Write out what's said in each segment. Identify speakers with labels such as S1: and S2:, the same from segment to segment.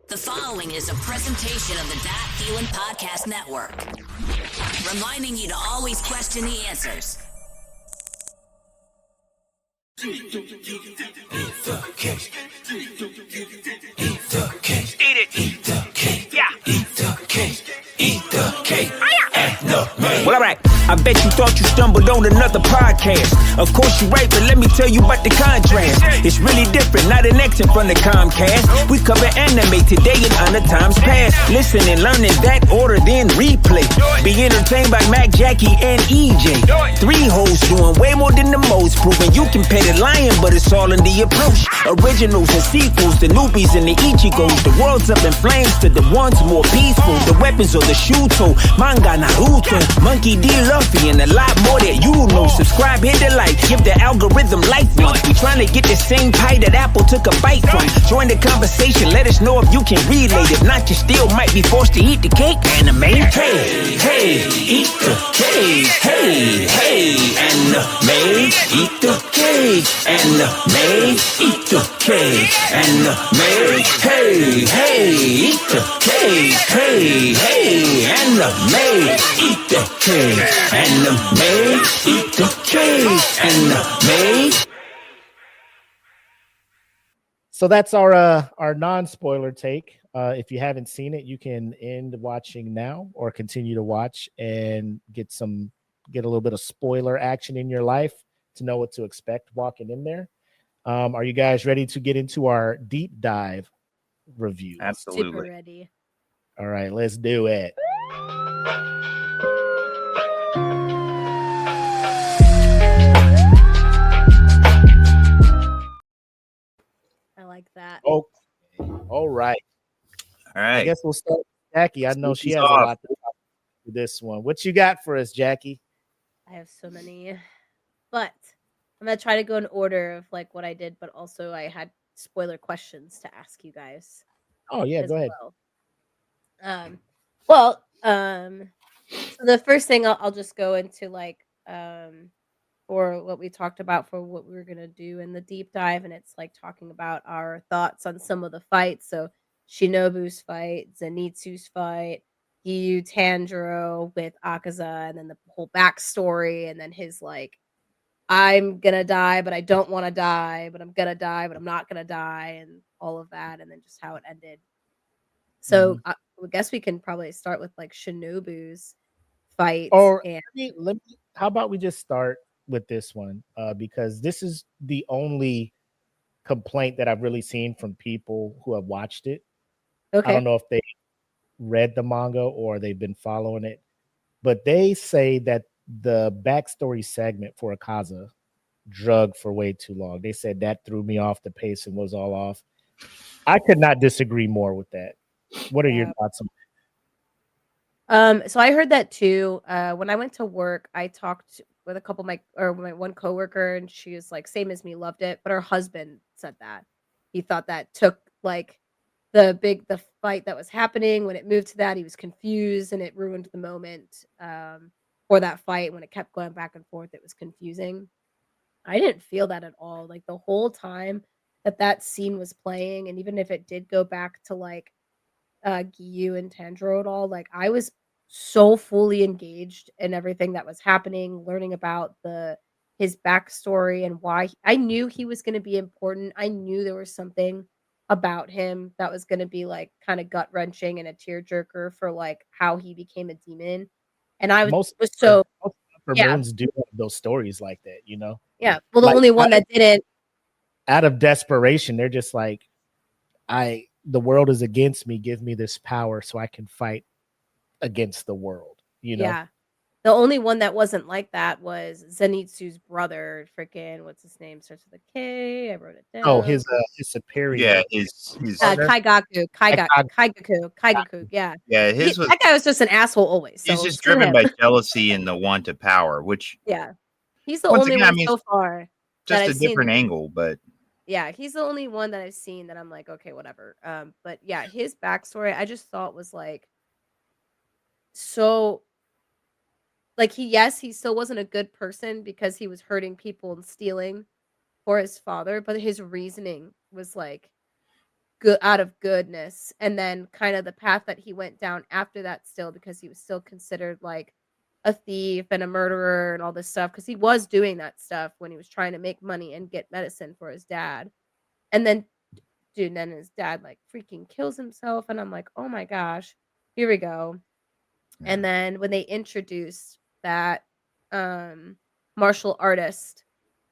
S1: The following is a presentation of the That Feelin' Podcast Network, reminding you to always question the answers.
S2: Eat the cake. Eat the cake. Eat it. Eat the cake. Yeah. Eat the cake. Eat the cake. And the man. Well, all right. I bet you thought you stumbled on another podcast. Of course you're right, but let me tell you about the contrast. It's really different, not an exit from the Comcast. We cover anime today and other times past. Listen and learn in that order, then replay. Be entertained by Mac, Jackie, and EJ. 3 hoes doing way more than the most, proving you can pay the lion, but it's all in the approach. Originals and sequels, the newbies and the Ichigos. The world's up in flames to the ones more peaceful. The weapons or the shuto, manga, Naruto, Monkey D. Luffy, and a lot more that you know. Subscribe, hit the like, give the algorithm life once. We trying to get the same pie that Apple took a bite from. Join the conversation, let us know if you can relate. If not, you still might be forced to eat the cake and the main. Hey, eat the cake. Hey, and the main. Eat the cake and the main. Eat the cake and the main. Hey, eat the cake. Hey, and the main. Eat the cake and the main. Eat the cake and the main.
S3: So that's our non-spoiler take. If you haven't seen it, you can end watching now or continue to watch and get a little bit of spoiler action in your life to know what to expect walking in there. Are you guys ready to get into our deep dive review?
S4: Absolutely.
S5: Super ready.
S3: All right, let's do it.
S5: I like that.
S3: Okay. All right.
S4: All right.
S3: I guess we'll start with Jackie. I know she has
S4: Off.
S3: a lot to talk to this one. What you got for us, Jackie?
S5: I have so many, but I'm gonna try to go in order of like what I did, but also I had spoiler questions to ask you guys.
S3: Oh yeah, go ahead.
S5: So the first thing I'll just go into like for what we talked about for what we were gonna do in the deep dive, and it's like talking about our thoughts on some of the fights. So Shinobu's fight, Zenitsu's fight, Giyu Tanjiro with Akaza, and then the whole backstory, and then his like, I'm gonna die, but I don't want to die, but I'm gonna die, but I'm not gonna die, and all of that, and then just how it ended. So I guess we can probably start with like Shinobu's fight.
S3: Or
S5: And
S3: how about we just start with this one? Because this is the only complaint that I've really seen from people who have watched it.
S5: okay,
S3: I don't know if they read the manga or they've been following it, but they say that the backstory segment for Akaza drug for way too long. They said that threw me off the pace and was all off. I could not disagree more with that. What are your thoughts on
S5: So I heard that too. When I went to work, I talked with a couple of my one coworker, and she was like, same as me, loved it. But her husband said that he thought that took like the fight that was happening when it moved to that, he was confused and it ruined the moment for that fight. When it kept going back and forth, it was confusing. I didn't feel that at all. Like the whole time that scene was playing, and even if it did go back to like Giyu and Tanjiro at all, like I was so fully engaged in everything that was happening, learning about his backstory and why. I knew he was going to be important. I knew there was something about him that was going to be like kind of gut wrenching and a tearjerker for like how he became a demon. And I was so
S3: moons do have those stories like that, you know?
S5: Yeah. Well, the
S3: Like,
S5: only one that didn't.
S3: Out of desperation, they're just like, the world is against me. Give me this power so I can fight against the world, you know?
S5: Yeah. The only one that wasn't like that was Zenitsu's brother. Freaking, what's his name? Starts with a K. I wrote it down.
S3: Oh, his superior.
S4: Yeah, his
S5: Kaigaku. Yeah.
S4: Yeah,
S5: That guy was just an asshole always. So
S4: he's just
S5: screw
S4: driven
S5: him.
S4: by jealousy and the want of power, which
S5: Yeah. He's the
S4: Once
S5: only
S4: again, I
S5: one
S4: mean,
S5: so far.
S4: just
S5: that
S4: a
S5: I've
S4: different
S5: seen.
S4: angle, but
S5: Yeah, he's the only one that I've seen that I'm like, okay, whatever. But yeah, his backstory I just thought was like so like he still wasn't a good person because he was hurting people and stealing for his father, but his reasoning was like good out of goodness, and then kind of the path that he went down after that still, because he was still considered like a thief and a murderer and all this stuff, because he was doing that stuff when he was trying to make money and get medicine for his dad. And then dude, then his dad like freaking kills himself, and I'm like, oh my gosh, here we go. And then when they introduced that martial artist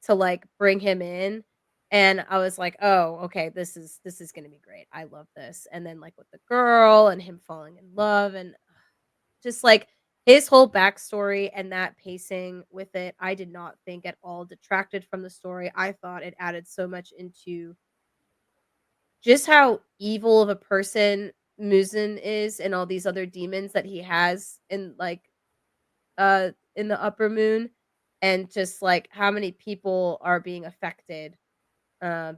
S5: to like bring him in, and I was like, oh, okay, this is gonna be great. I love this. And then like with the girl and him falling in love, and just like his whole backstory and that pacing with it, I did not think at all detracted from the story. I thought it added so much into just how evil of a person Muzan is, and all these other demons that he has in the upper moon, and just like how many people are being affected,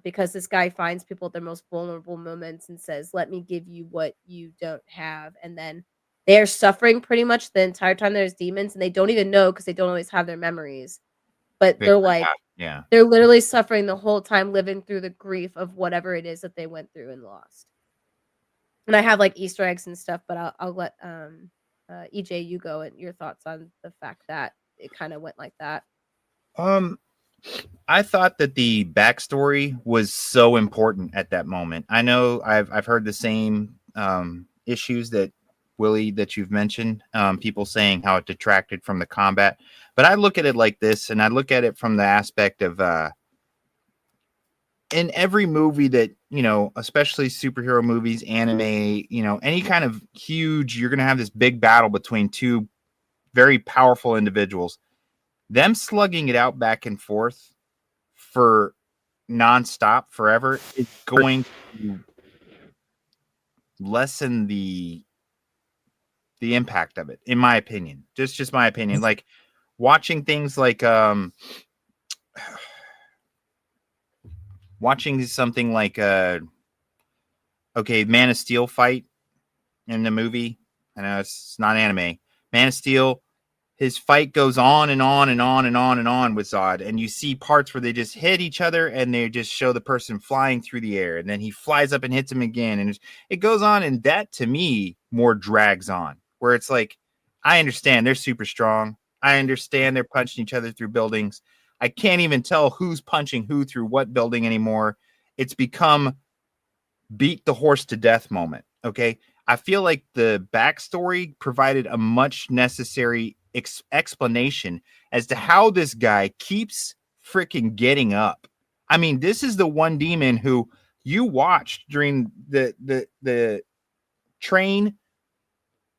S5: because this guy finds people at their most vulnerable moments and says, "Let me give you what you don't have," and then they're suffering pretty much the entire time there's demons, and they don't even know because they don't always have their memories, but they're like
S4: Yeah.
S5: they're literally suffering the whole time, living through the grief of whatever it is that they went through and lost. And I have like Easter eggs and stuff, but I'll let EJ, you go, and your thoughts on the fact that it kind of went like that.
S4: I thought that the backstory was so important at that moment. I know I've heard the same issues that Willie that you've mentioned. People saying how it detracted from the combat, but I look at it like this, and I look at it from the aspect of in every movie that, you know, especially superhero movies, anime, you know, any kind of huge, you're gonna have this big battle between two very powerful individuals. Them slugging it out back and forth for nonstop forever is going to lessen the impact of it, in my opinion. Just my opinion. Like watching things like watching something like okay, Man of Steel fight in the movie. I know it's not anime. Man of Steel, his fight goes on and on and on and on and on with Zod, and you see parts where they just hit each other and they just show the person flying through the air, and then he flies up and hits him again, and it goes on, and that to me more drags on, where it's like, I understand they're super strong. I understand they're punching each other through buildings. I can't even tell who's punching who through what building anymore. It's become beat the horse to death moment. Okay. I feel like the backstory provided a much necessary explanation as to how this guy keeps freaking getting up. I mean, this is the one demon who you watched during the train.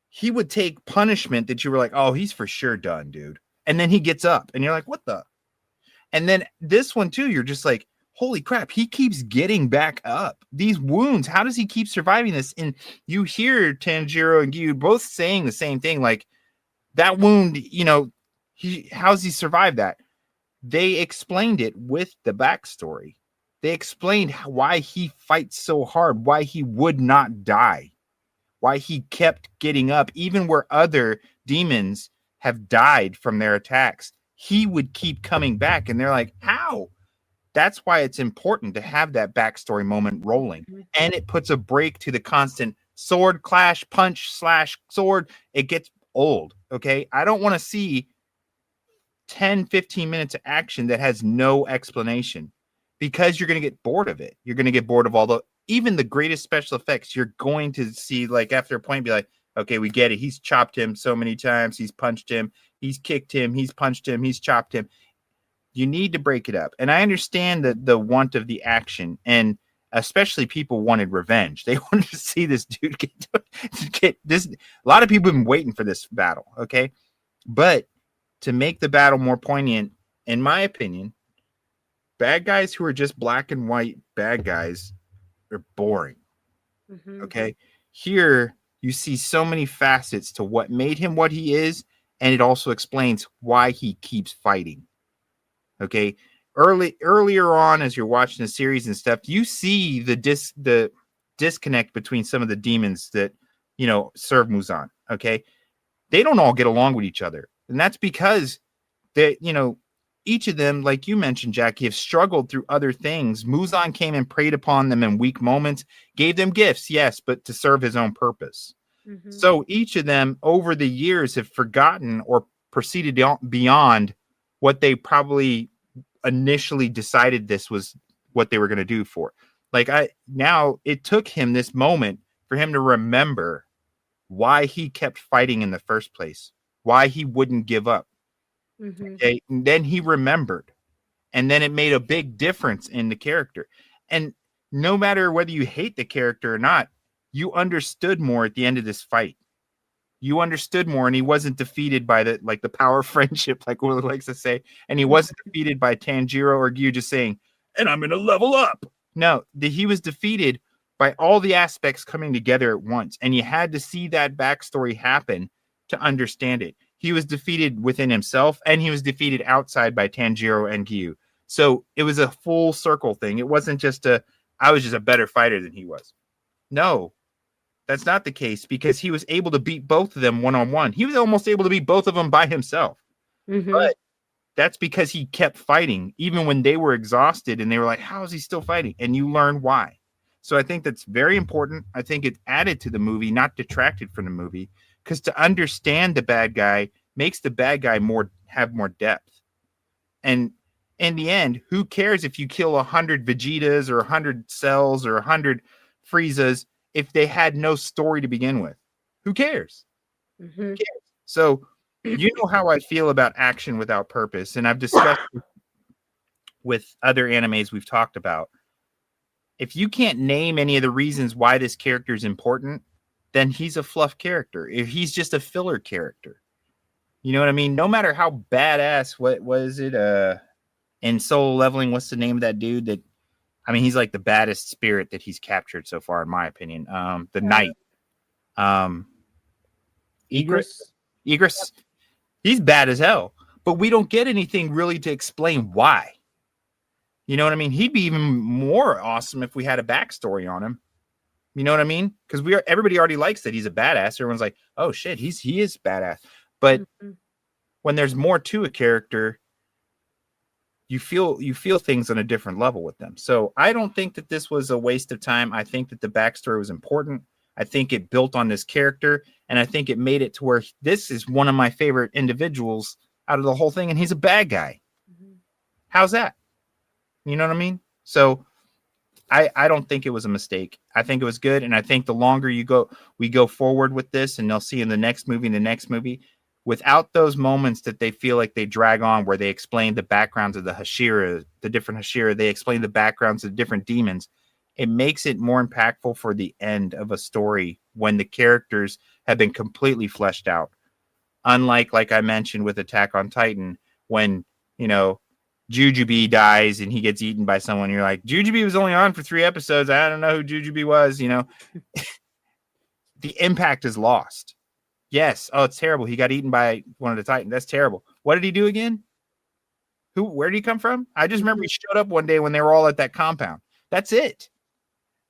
S4: He would take punishment that you were like, oh, he's for sure done, dude. And then he gets up and you're like, what the? And then this one too, you're just like, holy crap, he keeps getting back up. These wounds, how does he keep surviving this? And you hear Tanjiro and Gyu both saying the same thing, like, that wound, you know, how's he survived that? They explained it with the backstory. They explained why he fights so hard, why he would not die, why he kept getting up, even where other demons have died from their attacks. He would keep coming back, and they're like, how? That's why it's important to have that backstory moment rolling. And it puts a break to the constant sword clash, punch slash sword. It gets old. Okay. I don't want to see 10, 15 minutes of action that has no explanation, because you're going to get bored of it. You're going to get bored of even the greatest special effects. You're going to see, like, after a point, be like, okay, we get it. He's chopped him so many times. He's punched him. He's kicked him. He's punched him. He's chopped him. You need to break it up. And I understand the want of the action, and especially people wanted revenge. They wanted to see this dude get this. A lot of people have been waiting for this battle. Okay. But to make the battle more poignant, in my opinion, bad guys who are just black and white bad guys are boring.
S5: Mm-hmm.
S4: Okay. Here you see so many facets to what made him what he is. And it also explains why he keeps fighting. Okay. Earlier on, as you're watching the series and stuff, you see the disconnect between some of the demons that, you know, serve Muzan. Okay. They don't all get along with each other. And that's because they, you know, each of them, like you mentioned, Jackie, have struggled through other things. Muzan came and preyed upon them in weak moments, gave them gifts, yes, but to serve his own purpose.
S5: Mm-hmm.
S4: So each of them over the years have forgotten or proceeded beyond what they probably initially decided this was what they were going to do for. Like now it took him this moment for him to remember why he kept fighting in the first place, why he wouldn't give up.
S5: Mm-hmm.
S4: Okay. And then he remembered, and then it made a big difference in the character. And no matter whether you hate the character or not, you understood more at the end of this fight. You understood more, and he wasn't defeated by the power of friendship, like Will likes to say, and he wasn't defeated by Tanjiro or Gyu just saying, and I'm gonna level up. No, he was defeated by all the aspects coming together at once, and you had to see that backstory happen to understand it. He was defeated within himself, and he was defeated outside by Tanjiro and Gyu. So it was a full circle thing. It wasn't just I was just a better fighter than he was. No, that's not the case, because he was able to beat both of them one-on-one. He was almost able to beat both of them by himself.
S5: Mm-hmm.
S4: But that's because he kept fighting, even when they were exhausted and they were like, how is he still fighting? And you learn why. So I think that's very important. I think it's added to the movie, not detracted from the movie, because to understand the bad guy makes the bad guy have more depth. And in the end, who cares if you kill 100 Vegetas or 100 Cells or 100 Friezas if they had no story to begin with? Who cares?
S5: Mm-hmm.
S4: Who cares? So you know how I feel about action without purpose, and I've discussed with other animes we've talked about. If you can't name any of the reasons why this character is important, then he's a fluff character. If he's just a filler character, you know what I mean? No matter how badass, what was it? In Solo Leveling, what's the name of that dude? He's like the baddest spirit that he's captured so far, in my opinion. The Knight, Egris.
S5: Yep.
S4: He's bad as hell, but we don't get anything really to explain why. You know what I mean? He'd be even more awesome if we had a backstory on him. You know what I mean? Because everybody already likes that he's a badass. Everyone's like, oh shit, he is badass. But when there's more to a character, you feel things on a different level with them. So I don't think that this was a waste of time. I think that the backstory was important. I think it built on this character, and I think it made it to where this is one of my favorite individuals out of the whole thing, and he's a bad guy.
S5: Mm-hmm.
S4: How's that? You know what I mean? So I don't think it was a mistake. I think it was good, and I think the longer we go forward with this, and they'll see in the next movie, without those moments that they feel like they drag on, where they explain the backgrounds of the Hashira, the different Hashira, they explain the backgrounds of the different demons. It makes it more impactful for the end of a story when the characters have been completely fleshed out. Unlike, like I mentioned with Attack on Titan, when, Jujubee dies and he gets eaten by someone, you're like, Jujubee was only on for 3 episodes. I don't know who Jujubee was, The impact is lost. Yes. Oh, it's terrible. He got eaten by one of the Titans. That's terrible. What did he do again? Where did he come from? I just remember he showed up one day when they were all at that compound. That's it.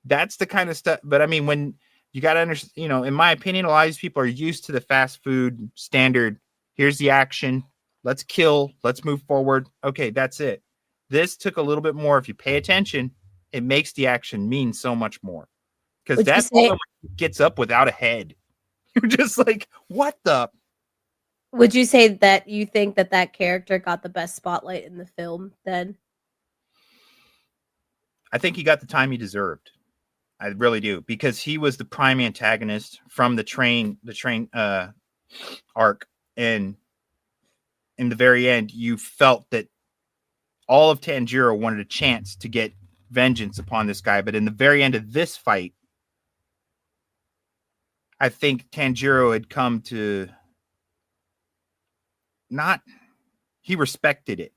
S4: That's the kind of stuff. But I mean, when you got to understand, in my opinion, a lot of these people are used to the fast food standard. Here's the action. Let's kill. Let's move forward. Okay, that's it. This took a little bit more. If you pay attention, it makes the action mean so much more. Because that woman gets up without a head. You're just like, what the?
S5: Would you say that you think that character got the best spotlight in the film then?
S4: I think he got the time he deserved. I really do, because he was the prime antagonist from the train arc, and in the very end, you felt that all of Tanjiro wanted a chance to get vengeance upon this guy, but in the very end of this fight, I think Tanjiro had come to he respected it.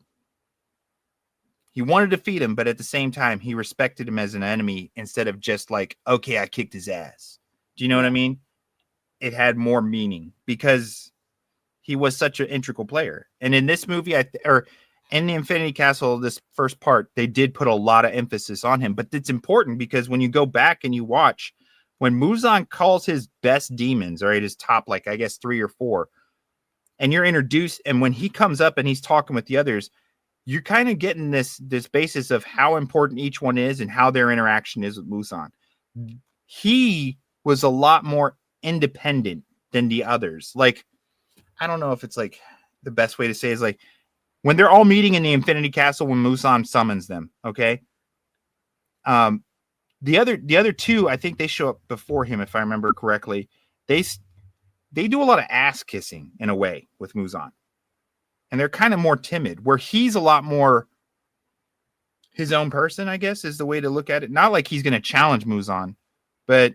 S4: He wanted to defeat him, but at the same time, he respected him as an enemy instead of just like, okay, I kicked his ass. Do you know what I mean? It had more meaning because he was such an integral player. And in this movie, in the Infinity Castle, this first part, they did put a lot of emphasis on him. But it's important because when you go back and you watch, when Muzan calls his best demons, right, his top, like, I guess 3 or 4, and you're introduced, and when he comes up and he's talking with the others, you're kind of getting this basis of how important each one is and how their interaction is with Musan. He was a lot more independent than the others. Like, I don't know if it's like the best way to say is like when they're all meeting in the Infinity Castle when Musan summons them. Okay. The other two, I think they show up before him, if I remember correctly. They do a lot of ass kissing in a way with Musan, and they're kind of more timid. Where he's a lot more his own person, I guess, is the way to look at it. Not like he's going to challenge Musan, but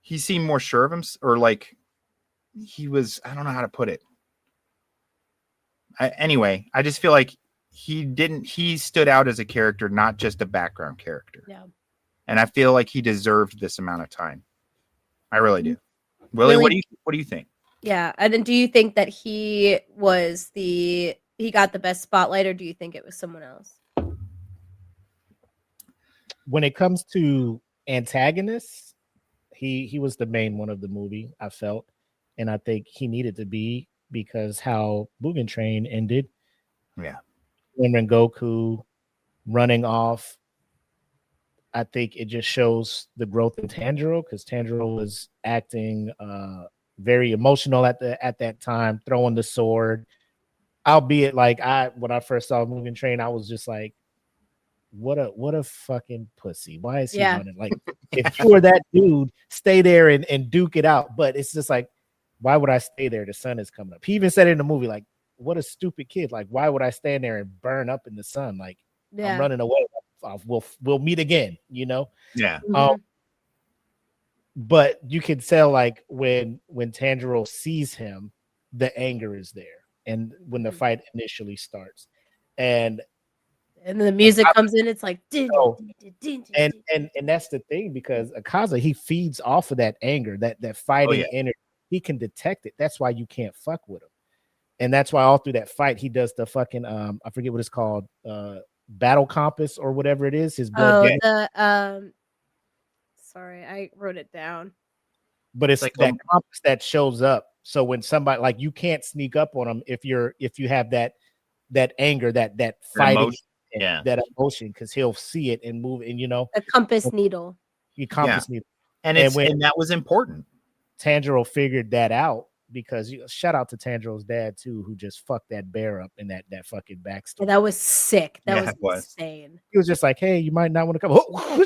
S4: he seemed more sure of himself, or like he was. I don't know how to put it. Anyway, I just feel like he stood out as a character, not just a background character.
S5: Yeah.
S4: And I feel like he deserved this amount of time. I really do. Willie,
S5: Really?
S4: what do you think?
S5: Yeah. And then do you think that he got the best spotlight, or do you think it was someone else?
S3: When it comes to antagonists, he was the main one of the movie, I felt. And I think he needed to be, because how Mugen Train ended.
S4: Yeah.
S3: When Rengoku running off, I think it just shows the growth in Tanjiro, because Tanjiro was acting very emotional at that time, throwing the sword. Albeit, like, when I first saw Mugen Train, I was just like, what a fucking pussy. Why is he running? Like, if you were that dude, stay there and duke it out. But it's just like, why would I stay there? The sun is coming up. He even said it in the movie, like, what a stupid kid. Like, why would I stand there and burn up in the sun? Like, I'm running away. We'll meet again, you know?
S4: Yeah.
S3: But you can tell, like, when Tanjiro sees him, the anger is there. And when the fight initially starts. And
S5: the music comes in, it's like,
S3: and that's the thing, because Akaza, he feeds off of that anger, that fighting energy. He can detect it. That's why you can't fuck with him. And that's why all through that fight, he does the fucking I forget what it's called, battle compass or whatever it is. His blood.
S5: Sorry, I wrote it down.
S3: But it's like that compass that shows up. So when somebody, like, you can't sneak up on them if you have that anger, that fighting, that emotion, because he'll see it and move. And
S5: a compass needle.
S3: Needle.
S4: And that was important.
S3: Tanjiro figured that out, because shout out to Tanjiro's dad too, who just fucked that bear up in that fucking backstory.
S5: Yeah, that was sick. That was insane.
S3: He was just like, hey, you might not want to come,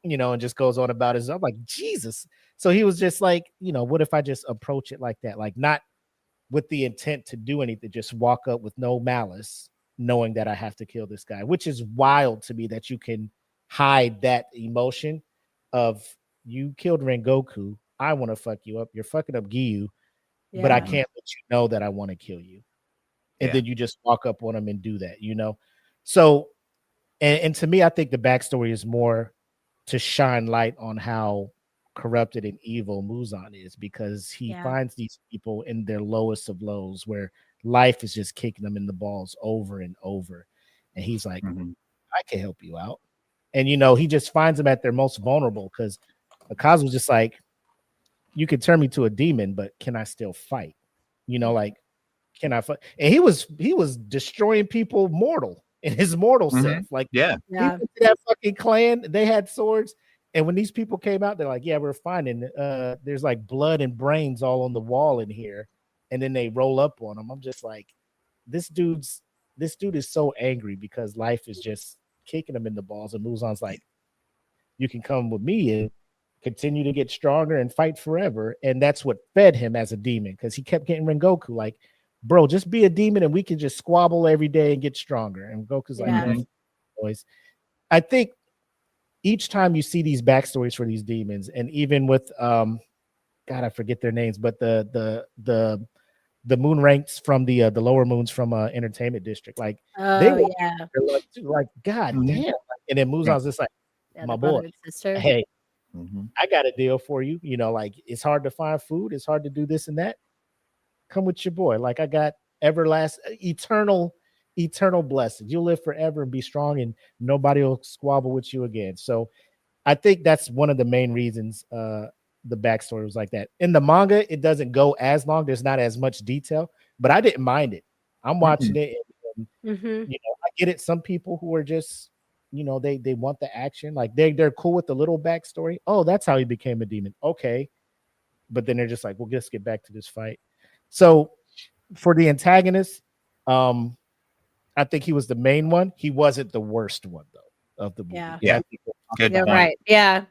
S3: and just goes on about his. I'm like, Jesus. So he was just like, what if I just approach it like that? Like, not with the intent to do anything, just walk up with no malice, knowing that I have to kill this guy, which is wild to me that you can hide that emotion of, you killed Rengoku. I want to fuck you up. You're fucking up Giyu, but I can't let you know that I want to kill you. And then you just walk up on him and do that, So, and to me, I think the backstory is more to shine light on how corrupted and evil Muzan is, because he finds these people in their lowest of lows, where life is just kicking them in the balls over and over. And he's like, I can help you out. And, he just finds them at their most vulnerable, because Akazu was just like, you could turn me to a demon, but can I still fight? Like, can I fight? And he was destroying people mortal in his mortal self. Like, that fucking clan, they had swords. And when these people came out, they're like, yeah, we're finding there's like blood and brains all on the wall in here. And then they roll up on him. I'm just like, this dude is so angry, because life is just kicking him in the balls. And Muzan's like, you can come with me and continue to get stronger and fight forever. And that's what fed him as a demon, because he kept getting Rengoku like, bro, just be a demon and we can just squabble every day and get stronger. And Goku's like, boys. I think each time you see these backstories for these demons, and even with God, I forget their names, but the moon ranks from the lower moons from Entertainment District, like they're like, God damn. And then Muzan's just like, my boy, hey, I got a deal for you. Like, it's hard to find food, it's hard to do this and that. Come with your boy. Like, I got everlasting, eternal blessings. You'll live forever and be strong, and nobody will squabble with you again. So I think that's one of the main reasons the backstory was like that. In the manga, it doesn't go as long. There's not as much detail, but I didn't mind it. I'm watching it, and
S5: Mm-hmm.
S3: I get it. Some people who are just, they want the action. Like they're cool with the little backstory. Oh, that's how he became a demon. Okay. But then they're just like, well, let's get back to this fight. So for the antagonist, I think he was the main one. He wasn't the worst one though of the movie.
S5: Yeah.
S4: Yeah.
S3: I think we'll talk
S4: Good
S5: Yeah.
S3: about
S4: point.
S5: Right. Yeah.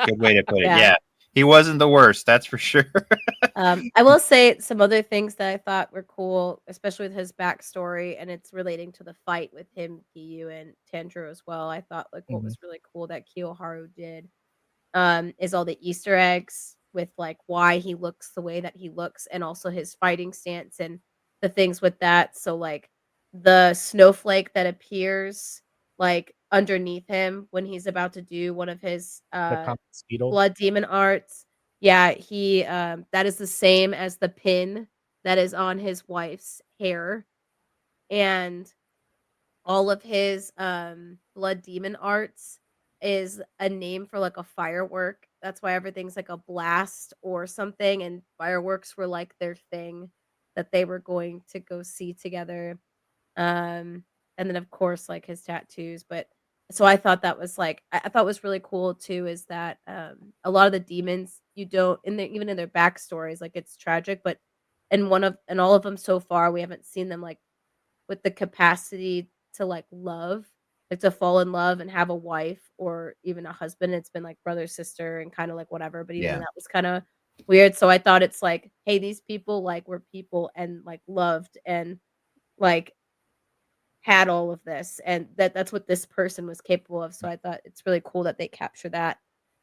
S4: Good way to put it.
S5: Yeah.
S4: Yeah. He wasn't the worst, that's for sure.
S5: I will say some other things that I thought were cool, especially with his backstory, and it's relating to the fight with him, Giyu, and Tanjiro as well. I thought like what
S3: Mhm.
S5: was really cool that Kiyoharu did is all the Easter eggs with like why he looks the way that he looks, and also his fighting stance and the things with that. So like the snowflake that appears like underneath him when he's about to do one of his
S3: The Conquistador.
S5: blood demon arts. Yeah, he that is the same as the pin that is on his wife's hair, and all of his blood demon arts is a name for like a firework. That's why everything's like a blast or something, and fireworks were like their thing that they were going to go see together. And then of course like his tattoos, but so I thought that was like I thought was really cool too is that a lot of the demons you don't in their even in their backstories like it's tragic, but in all of them so far we haven't seen them like with the capacity to like love, like to fall in love and have a wife or even a husband. It's been like brother, sister, and kind of like whatever. But even
S4: Yeah.
S5: that was kind of weird. So I thought it's like, hey, these people like were people and like loved and like had all of this, and that's what this person was capable of. So I thought it's really cool that they capture that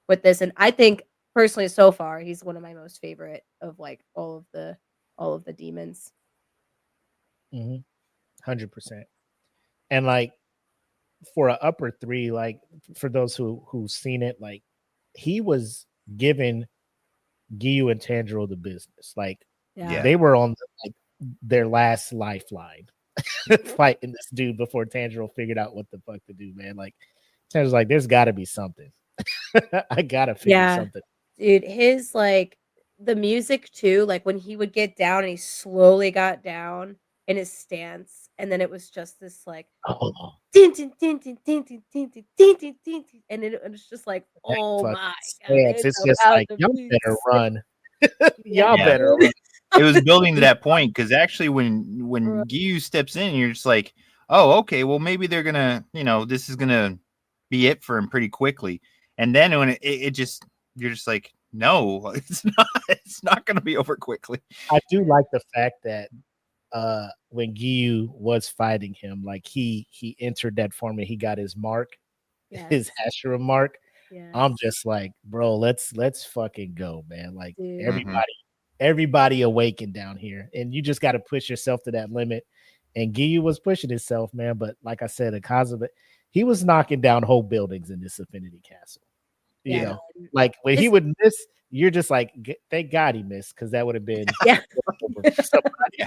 S5: with this. And I think personally, so far, he's one of my most favorite of like all of the demons.
S3: 100%. And like for an upper three, like for those who've seen it, like he was giving Giyu and Tanjiro the business. Like
S5: Yeah.
S3: they were on like their last lifeline fighting this dude before Tanjiro figured out what the fuck to do, man. Like Tanjiro's like, there's gotta be something. I gotta figure
S5: Yeah.
S3: something.
S5: Dude, his like the music too, like when he would get down and he slowly got down in his stance, and then it was just this like
S3: Oh,
S5: din, din, din, din, din, din, din, din, din, din, din, din, and it was just like,
S3: that
S5: oh
S3: fucking
S5: my god,
S3: stance.
S5: it's
S3: It's just
S5: about
S3: like
S5: to
S3: y'all
S5: be
S3: better
S5: sick.
S3: run. Y'all
S5: Yeah,
S3: better
S5: dude.
S3: run.
S4: It was building to that point because actually when
S5: Right.
S4: Giyu steps in, you're just like, oh, okay, well maybe they're gonna, this is gonna be it for him pretty quickly. And then when it just you're just like, no, it's not gonna be over quickly.
S3: I do like the fact that when Giyu was fighting him, like he entered that form and he got his mark, his
S5: Yes.
S3: Hashira mark. I'm
S5: Yes.
S3: just like, bro, let's fucking go, man. Like
S5: Dude.
S3: everybody awakened down here, and you just got to push yourself to that limit. And Giyu was pushing himself, man. But like I said, Akaza, he was knocking down whole buildings in this Affinity Castle. You
S5: Yeah.
S3: know, like when he
S5: It's
S3: would miss, you're just like, thank God he missed, because that would have been
S5: yeah.
S3: over for somebody.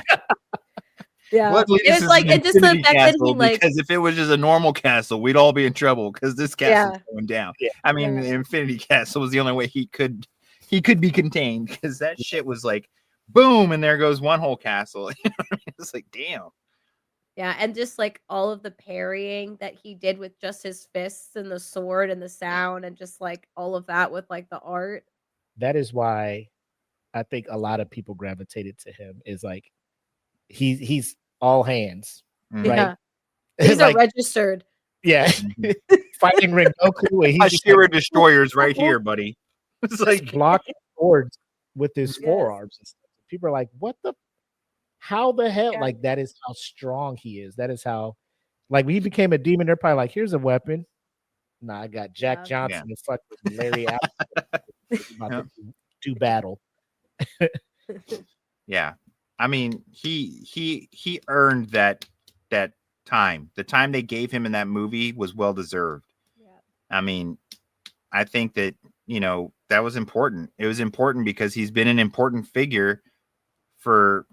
S5: Yeah.
S4: Luckily,
S5: It
S4: this
S5: was
S4: is
S5: like
S4: an
S5: and just the
S4: infinity
S5: fact that
S4: castle
S5: he like
S4: because if it was just a normal castle, we'd all be in trouble because this castle's
S5: yeah.
S4: going down.
S3: Yeah.
S4: I mean,
S5: Yeah.
S4: the infinity castle was the only way he could be contained because that shit was like, boom, and there goes one whole castle. It's like, damn.
S5: Yeah, and just like all of the parrying that he did with just his fists and the sword and the sound and just like all of that with like the art.
S3: That is why I think a lot of people gravitated to him. Is like he's all hands,
S4: Mhm.
S3: right?
S5: Yeah. These are
S3: Like
S5: registered.
S3: yeah,
S4: Mhm.
S3: fighting Rengoku, and he's just
S4: Hashira
S3: like,
S4: destroyers right here, buddy. It's
S3: just
S4: like,
S3: blocking swords with his
S5: Yes.
S3: forearms and stuff. People are like, what the? How the hell?
S5: Yeah.
S3: Like that is how strong he is. That is how. Like when he became a demon, they're probably like, here's a weapon. Nah, I got Jack
S5: Yeah.
S3: Johnson and fucking Larry Allen about
S4: yeah.
S3: to do battle.
S4: Yeah. I mean, he earned that time. The time they gave him in that movie was well deserved.
S5: Yeah.
S4: I mean, I think that, that was important. It was important because he's been an important figure for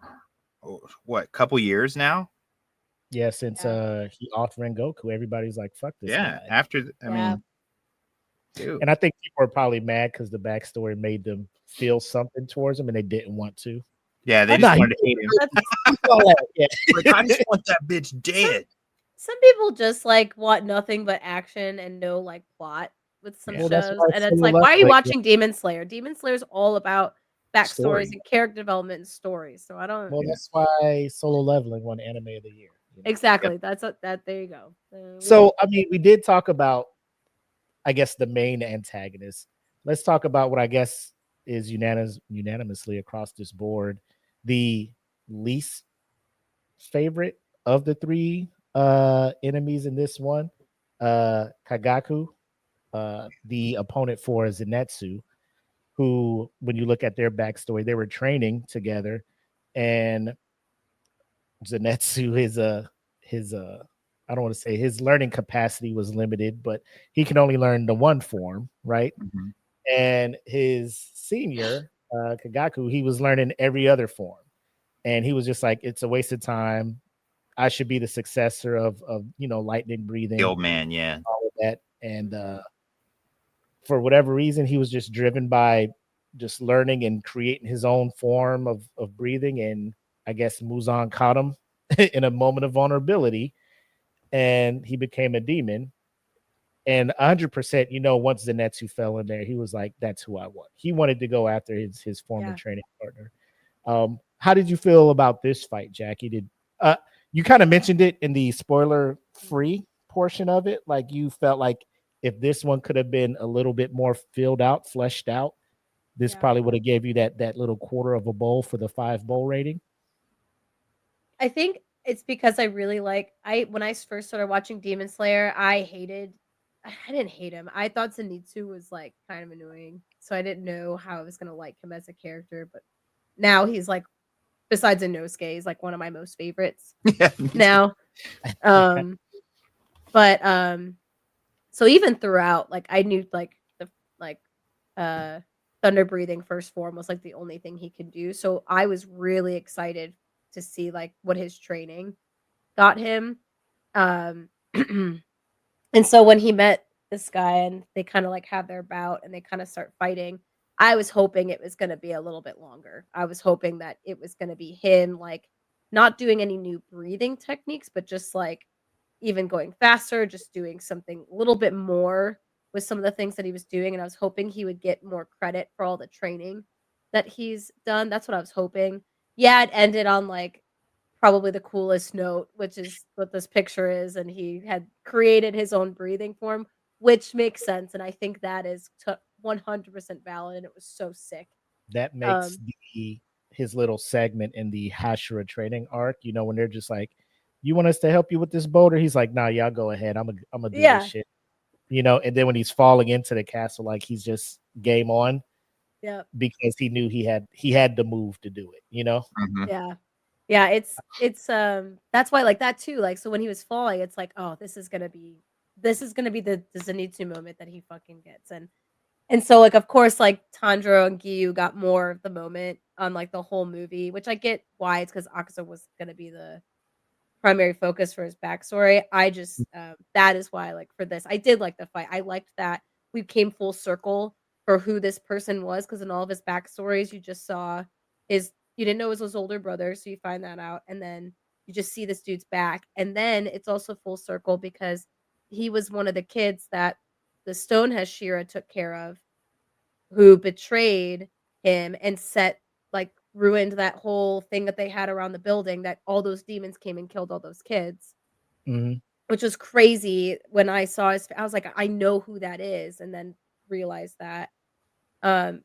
S4: what, couple years now?
S3: Yeah, since
S5: Yeah.
S3: he off Rengoku, everybody's like, fuck this
S4: Yeah.
S3: guy.
S4: I
S5: Yeah.
S4: mean, dude.
S3: And I think people are probably mad because the backstory made them feel something towards him and they didn't want to.
S4: Yeah, they
S5: That's-
S4: just
S3: Nah,
S4: wanted to hate him.
S5: that's-
S3: all that, yeah.
S4: Like, I just want that bitch dead.
S5: some people just like want nothing but action and no like plot with some
S4: Yeah.
S3: Well, that's
S5: shows,
S3: why
S5: and it's
S3: Solo
S5: like, why are you
S3: Leveling,
S5: watching Demon Slayer? Demon Slayer is all about backstories
S4: Story.
S5: and character development and stories. So I don't
S3: well, that's why Solo Leveling won Anime of the Year. You know?
S5: exactly. That's that. There you go.
S3: So, I mean, we did talk about, I guess, the main antagonist. Let's talk about what I guess is unanimously across this board the least favorite of the three enemies in this one. Kagaku, the opponent for Zenitsu, who, when you look at their backstory, they were training together, and Zenitsu his I don't want to say his learning capacity was limited, but he can only learn the one form, right?
S4: Mhm.
S3: And his senior, Kagaku, he was learning every other form. And he was just like, it's a waste of time. I should be the successor of lightning breathing,
S4: The old man, yeah.
S3: all of that. And for whatever reason, he was just driven by just learning and creating his own form of breathing. And I guess Muzan caught him in a moment of vulnerability, and he became a demon. And 100%, once Zenitsu fell in there, he was like, "That's who I want." He wanted to go after his former
S5: Yeah.
S3: training partner. How did you feel about this fight, Jackie? You kind of mentioned it in the spoiler-free portion of it? Like, you felt like if this one could have been a little bit more filled out, fleshed out, this
S5: Yeah.
S3: probably would have gave you that little quarter of a bowl for the 5 bowl rating.
S5: I think it's because I really when I first started watching Demon Slayer, I didn't hate him. I thought Zenitsu was like kind of annoying. So I didn't know how I was gonna like him as a character, but now he's like, besides Inosuke, he's like one of my most favorites
S4: Yeah.
S5: now. Um but so even throughout, like I knew like the like uh thunder breathing first form was like the only thing he could do. So I was really excited to see like what his training got him. Um, and so when he met this guy and they kind of like have their bout and they kind of start fighting, I was hoping it was going to be a little bit longer. I was hoping that it was going to be him like not doing any new breathing techniques, but just like even going faster, just doing something a little bit more with some of the things that he was doing. And I was hoping he would get more credit for all the training that he's done. That's what I was hoping. Yeah, it ended on like probably the coolest note, which is what this picture is, and he had created his own breathing form, which makes sense, and I think that is 100% valid, and it was so sick.
S3: That makes
S5: Um,
S3: his little segment in the Hashira training arc, when they're just like, "You want us to help you with this boulder?" He's like, "Nah, y'all go ahead. I'm gonna do this
S5: yeah,
S3: shit." And then when he's falling into the castle, like he's just game on
S5: yeah,
S3: because he knew he had the move to do it.
S4: Mhm.
S5: yeah. Yeah, it's, that's why, like, that too, like, so when he was falling, it's like, "Oh, this is gonna be the Zenitsu moment that he fucking gets," and so, like, of course, like, Tanjiro and Giyu got more of the moment on, like, the whole movie, which I get why, it's because Akaza was gonna be the primary focus for his backstory. I just, that is why, like, for this, I did like the fight. I liked that we came full circle for who this person was, because in all of his backstories, you just saw you didn't know it was his older brother, so you find that out, and then you just see this dude's back, and then it's also full circle because he was one of the kids that the Stone Hashira took care of, who betrayed him and ruined that whole thing that they had around the building, that all those demons came and killed all those kids,
S3: Mhm.
S5: which was crazy. When I saw I was like, "I know who that is," and then realized that.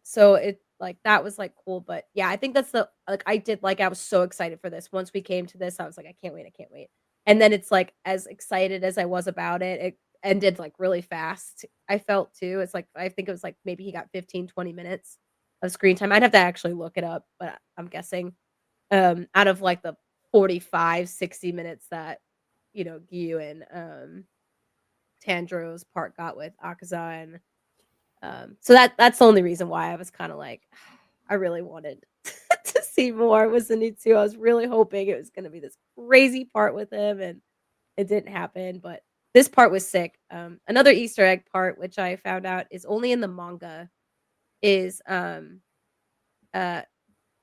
S5: So it like, that was, like, cool, but, yeah, I think that's I was so excited for this. Once we came to this, I was like, I can't wait." And then it's like, as excited as I was about it, it ended, like, really fast, I felt too. It's like, I think it was, like, maybe he got 15, 20 minutes of screen time. I'd have to actually look it up, but I'm guessing, out of, like, the 45, 60 minutes that, Giyu and, Tanjiro's part got with Akaza, and so that's the only reason why I was kinda like, I really wanted to see more with Zenitsu. I was really hoping it was gonna be this crazy part with him, and it didn't happen, but this part was sick. Another Easter egg part, which I found out is only in the manga, is, uh,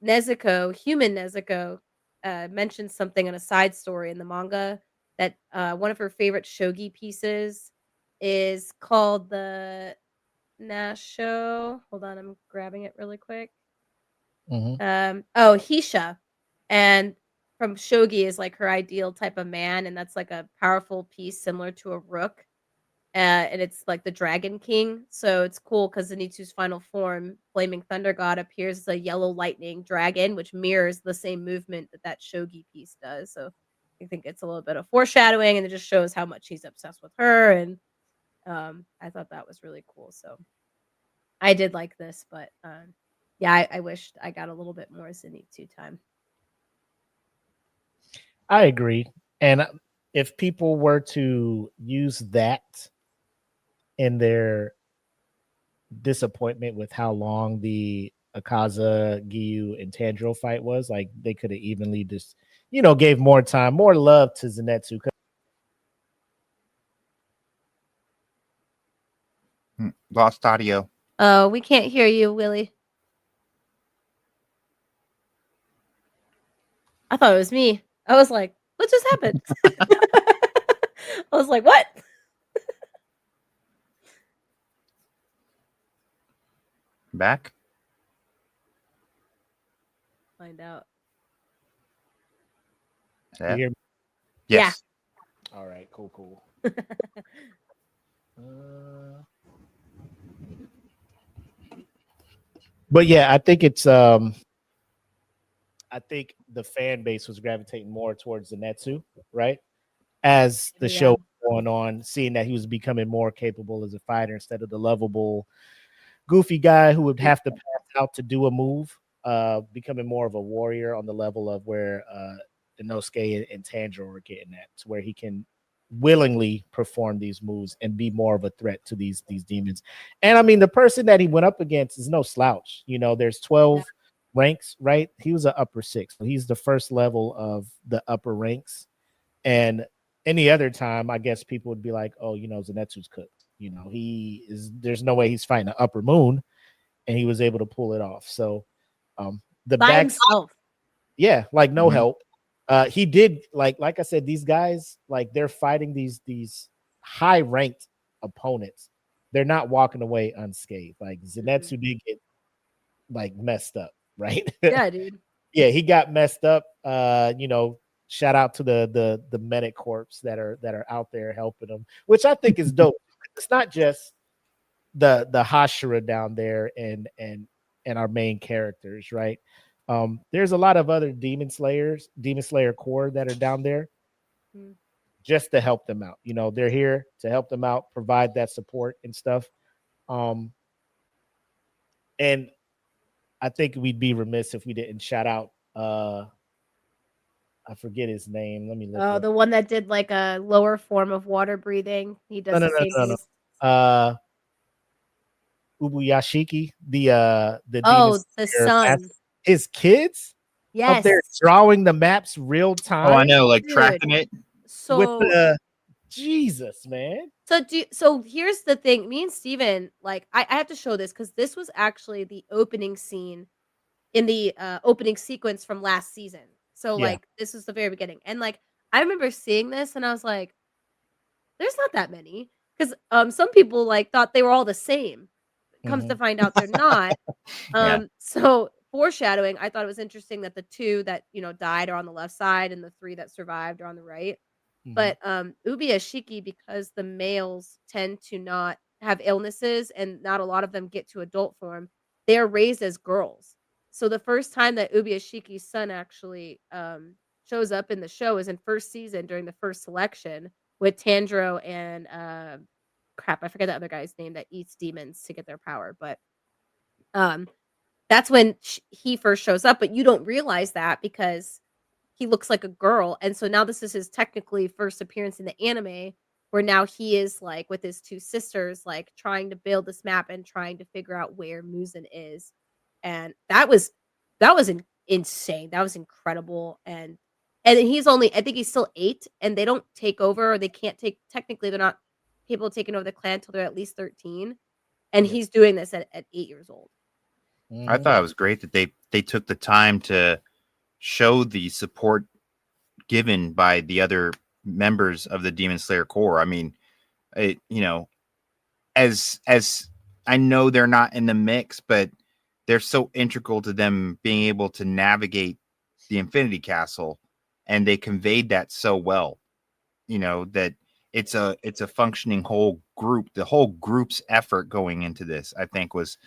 S5: human Nezuko, mentioned something in a side story in the manga that one of her favorite shogi pieces is called the Nasho. Hold on, I'm grabbing it really quick. Hisha. And from shogi is like her ideal type of man, and that's like a powerful piece similar to a rook. And it's like the Dragon King. So it's cool because Zenitsu's final form, Flaming Thunder God, appears as a yellow lightning dragon, which mirrors the same movement that shogi piece does. So I think it's a little bit of foreshadowing, and it just shows how much he's obsessed with her. And I thought that was really cool. So I did like this, but yeah, I wished I got a little bit more Zenitsu time.
S3: I agree. And if people were to use that in their disappointment with how long the Akaza, Giyu, and Tanjiro fight was, like they could have evenly just, gave more time, more love to Zenitsu.
S4: Lost audio.
S5: Oh, we can't hear you, Willie. I thought it was me. I was like, what just happened? I was like, what?
S4: Back?
S5: Find out.
S3: You hear me?
S4: Yes.
S3: Yeah. All right, cool. But yeah, I think it's I think the fan base was gravitating more towards Zenitsu, right? As the show was going on, seeing that he was becoming more capable as a fighter instead of the lovable, goofy guy who would have to pass out to do a move, becoming more of a warrior on the level of where Inosuke and Tanjiro are getting at, to where he can willingly perform these moves and be more of a threat to these demons. And I mean, the person that he went up against is no slouch. There's 12 ranks, right? He was an upper 6. So he's the first level of the upper ranks. And any other time, I guess people would be like, oh, Zenitsu's cooked. There's no way he's fighting an upper moon, and he was able to pull it off. So the
S5: by
S3: back
S5: himself.
S3: Yeah, like no help. He did like I said, these guys, like they're fighting these high ranked opponents. They're not walking away unscathed. Like Zenitsu did get like messed up, right?
S5: Yeah, dude.
S3: Yeah, he got messed up. Shout out to the medic corps that are out there helping him, which I think is dope. It's not just the Hashira down there and our main characters, right? There's a lot of other Demon Slayer core that are down there just to help them out. They're here to help them out, provide that support and stuff. And I think we'd be remiss if we didn't shout out I forget his name. Let me look.
S5: Oh, the one that did like a lower form of water breathing. He does the same thing.
S3: Ubuyashiki, the
S5: the son.
S3: His kids up there drawing the maps real time.
S4: Oh, I know, like tracking it.
S5: So
S3: with Jesus, man.
S5: So here's the thing. Me and Steven, like I have to show this because this was actually the opening scene in the opening sequence from last season. So like this was the very beginning. And like I remember seeing this and I was like, there's not that many. Because some people like thought they were all the same. Comes to find out they're not. So foreshadowing, I thought it was interesting that the 2 that died are on the left side and the 3 that survived are on the right. But Ubuyashiki, because the males tend to not have illnesses and not a lot of them get to adult form, they are raised as girls. So the first time that Ubuyashiki's son actually shows up in the show is in first season during the first selection with Tanjiro and crap, I forget the other guy's name that eats demons to get their power, but that's when he first shows up, but you don't realize that because he looks like a girl, and so now this is his technically first appearance in the anime, where now he is like with his 2 sisters, like trying to build this map and trying to figure out where Muzan is, and that was insane. That was incredible, and he's only, I think he's still 8, and they don't take over, or they can't take. Technically, they're not people taking over the clan until they're at least 13, and he's doing this at 8 years old.
S4: I thought it was great that they they took the time to show the support given by the other members of the Demon Slayer Corps. I mean, as I know they're not in the mix, but they're so integral to them being able to navigate the Infinity Castle, and they conveyed that so well. That it's a functioning whole group. The whole group's effort going into this, I think, was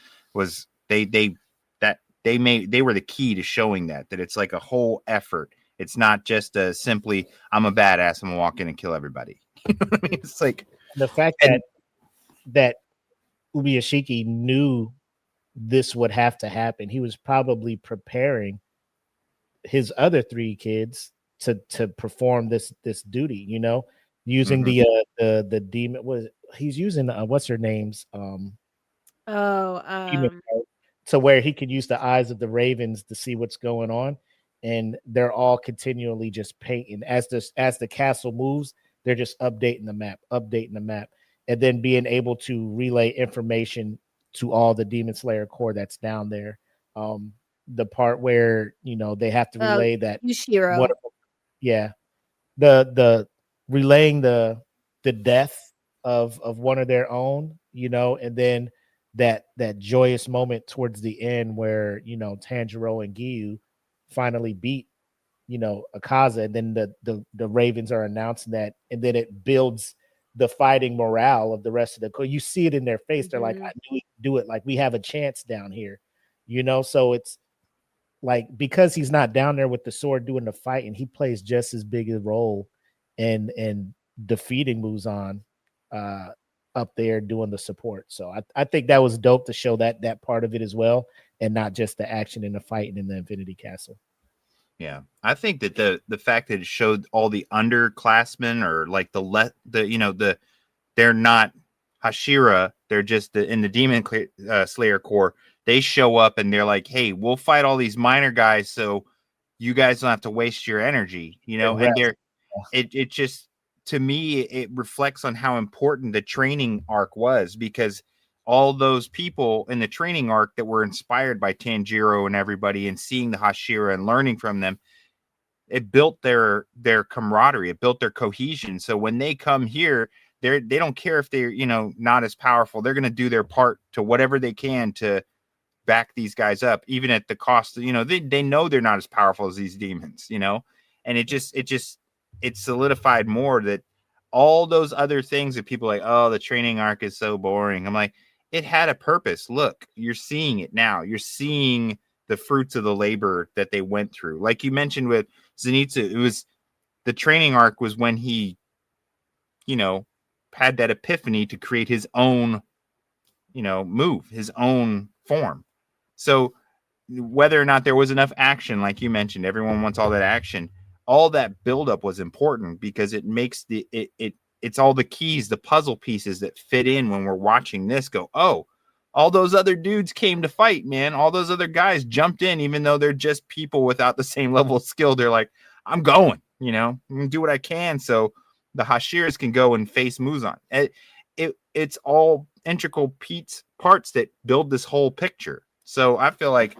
S4: they were the key to showing that it's like a whole effort. It's not just a simply I'm a badass, I'm gonna walk in and kill everybody. You know what I mean? It's like
S3: the fact that Ubuyashiki knew this would have to happen. He was probably preparing his other 3 kids to perform this duty, using the demon. He's using what's her name's demon to where he could use the eyes of the ravens to see what's going on, and they're all continually just painting as the castle moves. They're just updating the map, and then being able to relay information to all the Demon Slayer Corps that's down there. The part where they have to relay that
S5: Yushiro.
S3: The relaying the death of one of their own, and then that joyous moment towards the end where Tanjiro and Giyu finally beat Akaza, and then the Ravens are announcing that, and then it builds the fighting morale of the rest of the corps. You see it in their face. They're like, I knew we could do it. Like, we have a chance down here, so it's like, because he's not down there with the sword doing the fight, and he plays just as big a role in defeating Muzan up there doing the support. So I think that was dope to show that part of it as well, and not just the action and the fighting in the Infinity Castle.
S4: Yeah, I think that the fact that it showed all the underclassmen, or like they're not Hashira, they're just in the Demon Slayer Corps. They show up and they're like, "Hey, we'll fight all these minor guys, so you guys don't have to waste your energy," And it just, to me, it reflects on how important the training arc was, because all those people in the training arc that were inspired by Tanjiro and everybody, and seeing the Hashira and learning from them, it built their camaraderie, it built their cohesion. So when they come here, they don't care if they're not as powerful. They're going to do their part to whatever they can to back these guys up, even at the cost of, they know they're not as powerful as these demons, and it solidified more that all those other things that people are like, oh, the training arc is so boring. I'm like, it had a purpose. Look, you're seeing it now. You're seeing the fruits of the labor that they went through. Like you mentioned with Zenitsu, it was the training arc was when he, had that epiphany to create his own, move, his own form. So whether or not there was enough action, like you mentioned, everyone wants all that action. All that buildup was important, because it makes it's all the keys, the puzzle pieces that fit in when we're watching this go, oh, all those other dudes came to fight, man. All those other guys jumped in, even though they're just people without the same level of skill. They're like, I'm going, I'm going to do what I can so the Hashiras can go and face Muzan. It's all integral parts that build this whole picture. So I feel like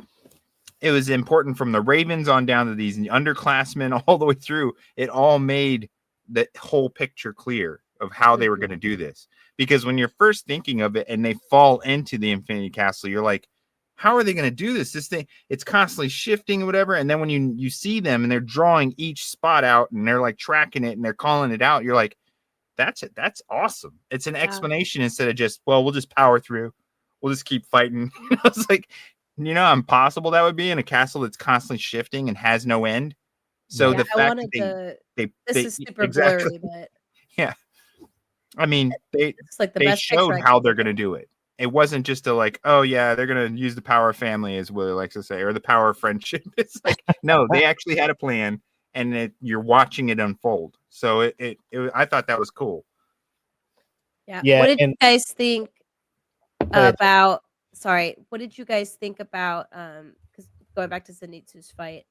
S4: it was important from the Ravens on down to these underclassmen all the way through. It all made the whole picture clear of how they were going to do this. Because when you're first thinking of it and they fall into the Infinity Castle, you're like, how are they going to do this? This thing, it's constantly shifting or whatever. And then when you see them and they're drawing each spot out and they're like tracking it and they're calling it out, you're like, that's it. That's awesome. It's an explanation instead of just, well, we'll just power through. We'll just keep fighting. It's like, how impossible that would be in a castle that's constantly shifting and has no end. So the fact that
S5: this is super blurry, but
S4: yeah, I mean,
S5: it's like
S4: they showed how they're going to do it. It wasn't just a like, oh yeah, they're going to use the power of family, as Willie likes to say, or the power of friendship. It's like, no, they actually had a plan, and you're watching it unfold. So I thought that was cool.
S5: Yeah. What did you guys think about? Sorry, what did you guys think about? Because going back to Zenitsu's fight,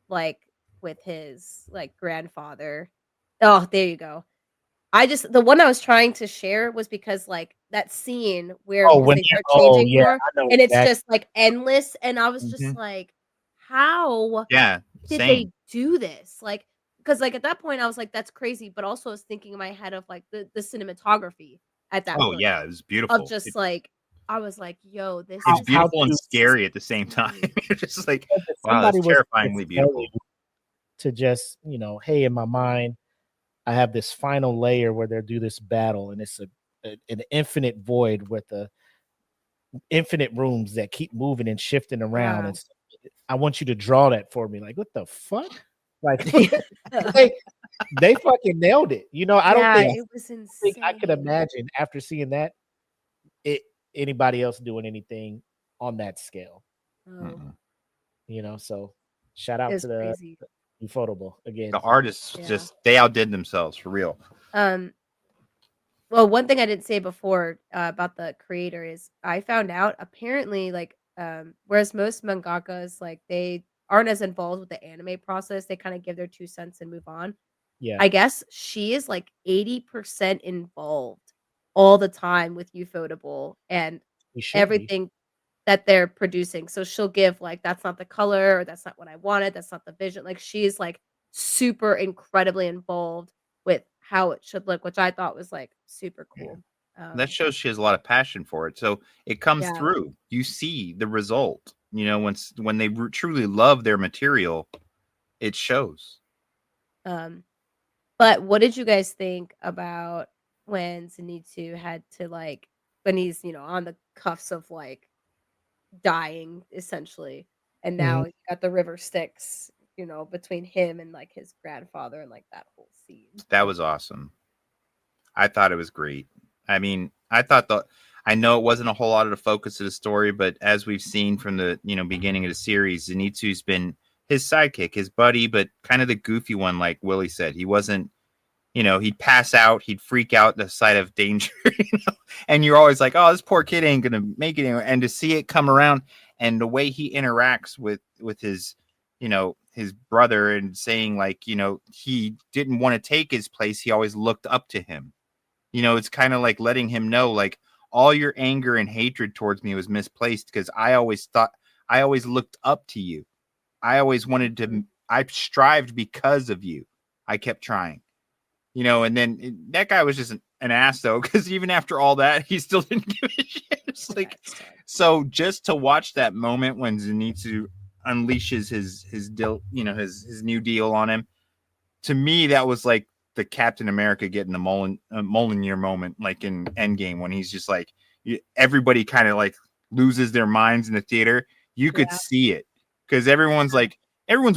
S5: like with his grandfather. Oh, there you go. The one I was trying to share was because that scene where
S3: Oh,
S5: because
S3: when
S5: they
S3: they're
S5: start changing
S3: yeah,
S5: more,
S3: I know
S5: and it's
S3: exactly.
S5: just like endless, and I was just
S4: Mhm.
S5: like, how
S4: Yeah,
S5: did
S4: same.
S5: they do this? Like, because like at that point I was like, that's crazy, but also I was thinking in my head of like the cinematography at that
S4: Oh
S5: point
S4: yeah, it was
S5: of
S4: beautiful.
S5: just like I was like, yo, this
S4: It's
S5: is
S3: How
S4: beautiful and
S3: to
S4: scary at the same time.
S5: insane.
S4: You're just like,
S3: if
S4: wow, that's
S3: somebody was to
S4: terrifyingly
S3: tell
S4: beautiful.
S3: you to just, hey, in my mind, I have this final layer where they'll do this battle, and it's an infinite void with the infinite rooms that keep moving and shifting around.
S5: Yeah.
S3: And I want you to draw that for me. Like, what the fuck? Like,
S5: Yeah.
S3: they fucking nailed it. I don't
S5: Yeah,
S3: think
S5: it was
S3: I could
S5: insane.
S3: imagine after seeing that it anybody else doing anything on that scale.
S5: Oh,
S4: Mm-mm.
S3: So shout
S5: it
S3: out
S5: was
S3: to the
S5: crazy.
S3: Ufotable
S4: The
S3: again.
S4: artists
S5: Yeah.
S4: just they outdid themselves for real.
S5: Um, well, one thing I didn't say before, about the creator is I found out apparently, like, whereas most mangakas, like, they aren't as involved with the anime process, they kinda give their 2 cents and move on.
S3: Yeah,
S5: I guess she is, like, 80% involved all the time with Ufotable and
S3: we should be.
S5: everything that they're producing. So she'll give, like, "That's not the color," or "That's not what I wanted, that's not the vision." Like, she's, like, super incredibly involved with how it should look, which I thought was, like, super
S4: Yeah.
S5: cool.
S4: That
S5: Um,
S4: shows she has a lot of passion for it. So it comes
S5: yeah,
S4: through. You see the result. When they truly love their material, it shows.
S5: um, but what did you guys think about when Zenitsu had to, like when he's, on the cuffs of, like, dying, essentially, and
S3: Mhm.
S5: now you got the river Styx, between him and, like, his grandfather and, like, that whole scene?
S4: That was awesome. I thought it was great. I mean, I know it wasn't a whole lot of the focus of the story, but as we've seen from the beginning of the series, Zenitsu's been his sidekick, his buddy, but kind of the goofy one, like Willie said. He wasn't, he'd pass out, he'd freak out at the sight of danger, and you're always like, oh, this poor kid ain't gonna make it anywhere. And to see it come around and the way he interacts with his his brother and saying like, he didn't want to take his place, he always looked up to him. It's kind of like letting him know, like, all your anger and hatred towards me was misplaced because I always looked up to you. I always wanted
S5: Mhm.
S4: to, I strived because of you. I kept trying, and then that guy was just an ass though, because even after all that, he still didn't give a shit. It's like,
S5: That sucked.
S4: so just to watch that moment when Zenitsu unleashes his deal, his new deal on him, to me, that was like the Captain America getting the Mjolnir moment, like in Endgame, when he's just like, everybody kind of like loses their minds in the theater. You could
S5: Yeah,
S4: see it because everyone's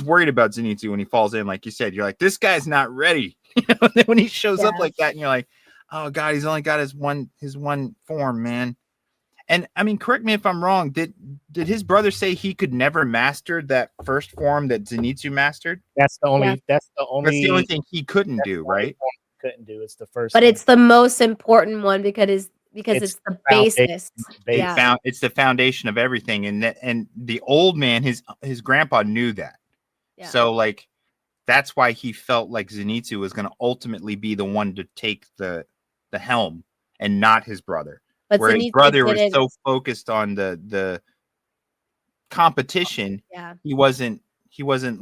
S4: worried about Zenitsu when he falls in. Like you said, you're like, this guy's not ready. And then when he shows up
S5: yeah.
S4: like that, and you're like, oh god, he's only got his one form, man. And I mean, correct me if I'm wrong. Did his brother say he could never master that first form that Zenitsu mastered?
S3: That's the
S5: Yeah,
S3: only. That's the
S4: That's the only
S3: only.
S4: thing he couldn't
S3: That's
S4: do,
S3: the only
S4: right?
S3: one he couldn't do. It's the first
S5: but
S3: one.
S5: it's the most important one because
S3: It's
S5: it's the
S3: foundation
S5: basis.
S3: base.
S5: Yeah,
S4: It's the foundation of everything, and the old man, his grandpa knew that.
S5: yeah.
S4: So like that's why he felt like Zenitsu was going to ultimately be the one to take the helm and not his brother.
S5: But
S4: Where his
S5: Zenitsu
S4: brother was
S5: didn't
S4: so focused on the competition,
S5: yeah.
S4: he wasn't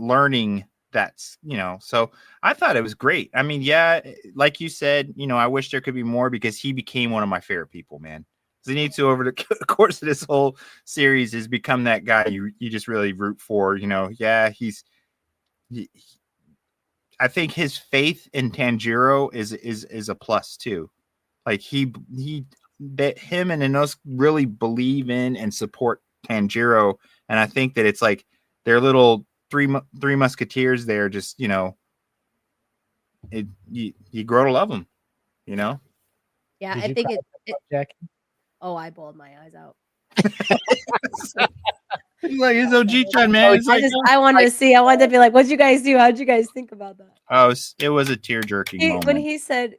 S4: learning so I thought it was great. I mean, yeah, like you said, I wish there could be more because he became one of my favorite people, man. Zenitsu over the course of this whole series has become that guy you just really root for. Yeah, he, I think his faith in Tanjiro is a plus too. Like he that him and Inosuke really believe in and support Tanjiro, and I think that it's like their little three musketeers there. Just you grow to love them. You know,
S5: Yeah,
S3: Did
S5: I
S3: you
S5: think
S3: cry
S5: it
S3: at that part, Jackie?
S5: oh, I bawled my eyes out.
S4: He's like it's OG-chan, man.
S3: Oh,
S4: It's like
S5: I wanted
S3: like,
S5: to see. I wanted to be like, "What'd you guys do? How'd you guys think about that?"
S4: it was a tear jerking
S5: He
S4: moment.
S5: when he said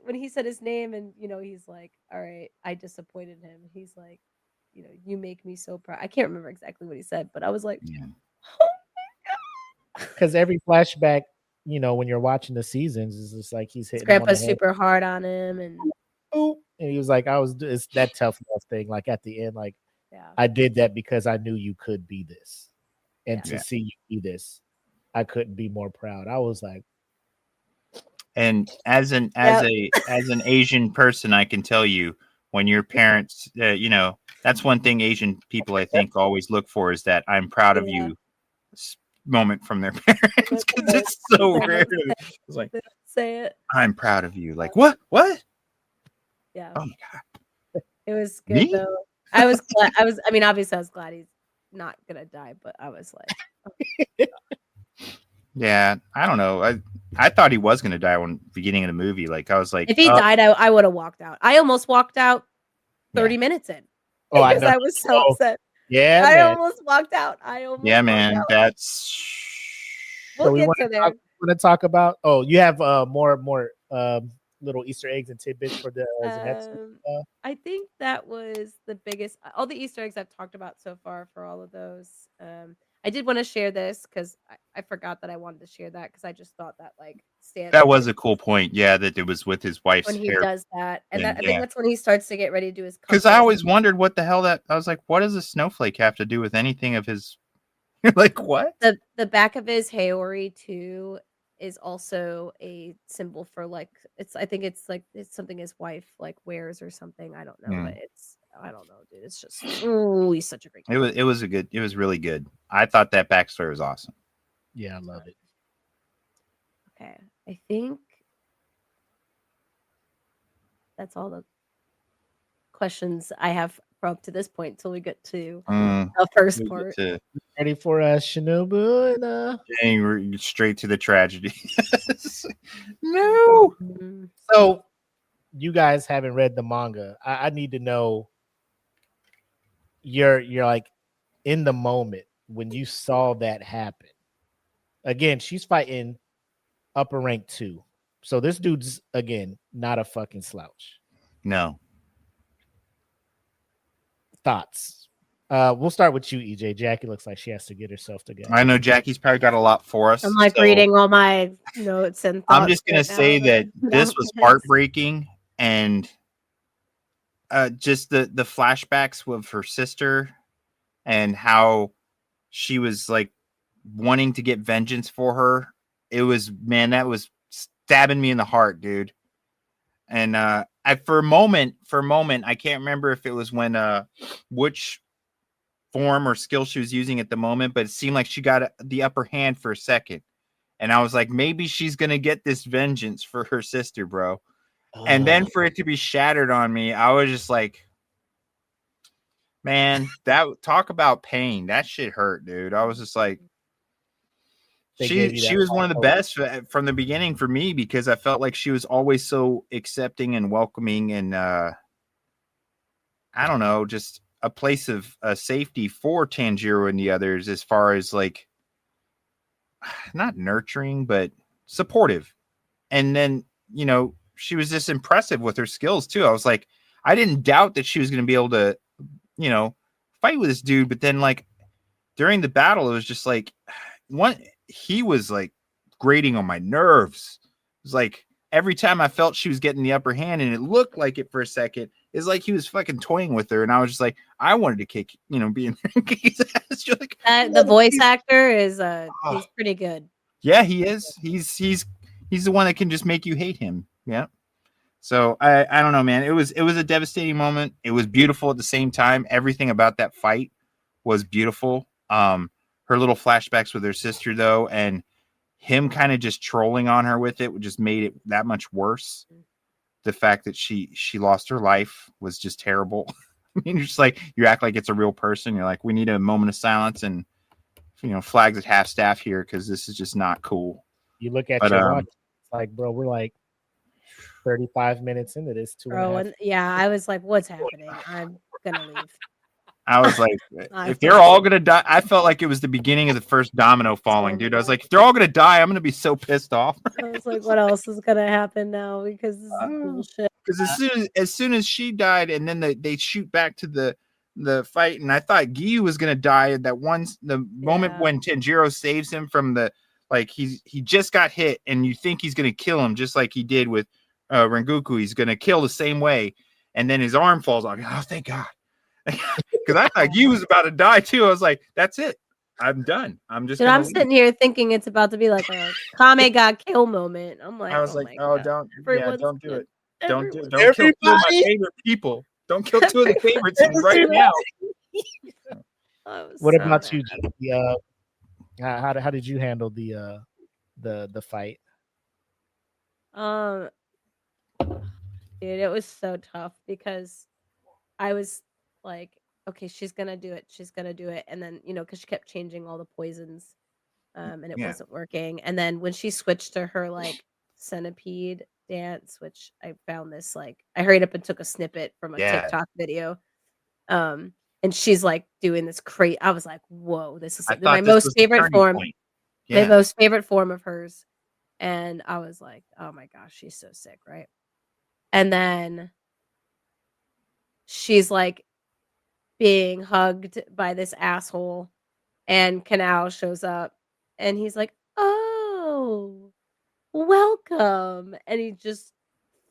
S5: his name and, he's like, "All right, I disappointed him." He's like, "You make me so proud." I can't remember exactly what he said, but I was like,
S4: Yeah.
S5: "Oh
S3: because every flashback, when you're watching the seasons, is just like he's
S5: his
S3: hitting him on the
S5: grandpa's
S3: head.
S5: super hard on him and
S3: boop. And he was like, it's that tough love thing. Like at the end, like
S5: Yeah.
S3: I did that because I knew you could be this. And
S5: Yeah.
S3: to see you be this, I couldn't be more proud. I was like,
S4: And as an Asian person, I can tell you when your parents, that's one thing Asian people I think always look for is that I'm proud of
S5: Yeah.
S4: you moment from their parents because it's so rare. It's like
S5: They don't say it.
S4: I'm proud of you. Like what?
S5: Yeah.
S4: Oh my god!
S5: It was good
S4: Me?
S5: though. I was glad. I mean, obviously, I was glad he's not gonna die, but I was like,
S4: Yeah, I don't know. I thought he was gonna die when beginning of the movie. Like I was like,
S5: if he died, I would have walked out. I almost walked out 30 minutes in
S3: oh, I
S5: because
S3: know.
S5: I was so upset.
S3: Yeah,
S5: I
S3: man.
S5: almost walked out. I almost
S4: yeah,
S5: walked
S4: man,
S5: out.
S4: that's.
S5: We'll get to there.
S3: Want to talk about? Oh, you have more little Easter eggs and tidbits for the Zenitsu?
S5: I think that was the biggest. All the Easter eggs I've talked about so far for all of those. I did want to share this because I forgot that I wanted to share that because I just thought that like Stan.
S4: That was a cool point. Yeah, that it was with his wife's
S5: when he
S4: hair.
S5: does that, and
S4: Yeah.
S5: I think that's when he starts to get ready to do his.
S4: Because I always wondered what the hell that I was like. What does a snowflake have to do with anything of his? Like what?
S5: The back of his Haori too is also a symbol for like I think it's like it's something his wife like wears or something. I don't know, but I don't know, dude. It's just he's such a great guy.
S4: It was really good. I thought that backstory was awesome.
S3: Yeah, I love it.
S5: Okay. I think that's all the questions I have up to this point until we get to the first part.
S3: Ready for Shinobu and
S4: getting straight to the tragedy. No.
S3: So you guys haven't read the manga. I need to know you're like in the moment when you saw that happen. Again, she's fighting upper rank 2. So this dude's again not a fucking slouch.
S4: No.
S3: Thoughts. We'll start with you, EJ. Jackie looks like she has to get herself together.
S4: I know Jackie's probably got a lot for us.
S5: I'm like reading all my notes and thoughts.
S4: I'm just gonna say that this was heartbreaking, and just the flashbacks with her sister and how she was like wanting to get vengeance for her. It was, man, that was stabbing me in the heart, dude. And for a moment, I can't remember if it was when which form or skill she was using at the moment, but it seemed like she got the upper hand for a second. And I was like, maybe she's gonna get this vengeance for her sister, bro. And then for it to be shattered on me, I was just like, man, that talk about pain. That shit hurt, dude. I was just like, she was one of the best from the beginning for me because I felt like she was always so accepting and welcoming and I don't know, just a place of safety for Tanjiro and the others as far as like not nurturing but supportive. And then, you know, she was just impressive with her skills too. I was like, I didn't doubt that she was going to be able to, you know, fight with this dude, but then like during the battle it was just like he was like grating on my nerves. It was like every time I felt she was getting the upper hand and it looked like it for a second, it's like he was fucking toying with her. And I was just like, I wanted to kick, you know, being like,
S5: the voice actor is he's pretty good.
S4: Yeah, he is. He's the one that can just make you hate him. Yeah. So I don't know, man. It was a devastating moment. It was beautiful at the same time. Everything about that fight was beautiful. Her little flashbacks with her sister, though, and him kind of just trolling on her with it just made it that much worse. The fact that she lost her life was just terrible. I mean, you're just like, you act like it's a real person. You're like, we need a moment of silence and, you know, flags at half staff here because this is just not cool.
S3: You look at your watch, it's like, bro, we're like 35 minutes into this.
S5: I was like, what's happening? I'm gonna leave.
S4: I was like, if they're all gonna die, I felt like it was the beginning of the first domino falling, dude. I was like, if they're all gonna die, I'm gonna be so pissed off.
S5: I was like, what else is gonna happen now? Because this is bullshit.
S4: Because as soon as she died, and then they shoot back to the fight, and I thought Giyu was gonna die at the moment when Tanjiro saves him from the he just got hit, and you think he's gonna kill him just like he did with Rengoku, he's gonna kill the same way, and then his arm falls off. Oh, thank God, because I thought he was about to die too. I was like, that's it, I'm done. I'm just
S5: Dude,
S4: gonna
S5: I'm
S4: leave.
S5: sitting here thinking it's about to be like a Kame got kill moment. I'm like,
S4: I was
S5: oh
S4: like,
S5: my
S4: oh,
S5: god,
S4: don't,
S5: everyone's
S4: don't do
S5: gonna,
S4: it.
S5: everyone's
S4: Don't kill two of my
S3: Everybody?
S4: favorite people. Don't kill two of the favorites right now.
S5: I was
S3: What
S5: so
S3: about you,
S5: mad.
S3: Jimmy? How did you handle the fight?
S5: Um, dude, it was so tough because I was like, okay, she's gonna do it. She's gonna do it. And then, because she kept changing all the poisons, and it
S4: Yeah,
S5: wasn't working. And then when she switched to her like centipede dance, which I found this like I hurried up and took a snippet from a
S4: yeah.
S5: TikTok video. Um, and she's like doing this crazy. I was like, whoa, this is
S4: I
S5: my
S4: thought this
S5: most
S4: was the
S5: favorite
S4: turning
S5: form,
S4: point.
S5: the
S4: Yeah,
S5: most favorite form of hers. And I was like, oh my gosh, she's so sick, right? And then she's like being hugged by this asshole, and Canal shows up, and he's like, "Oh, welcome," and he just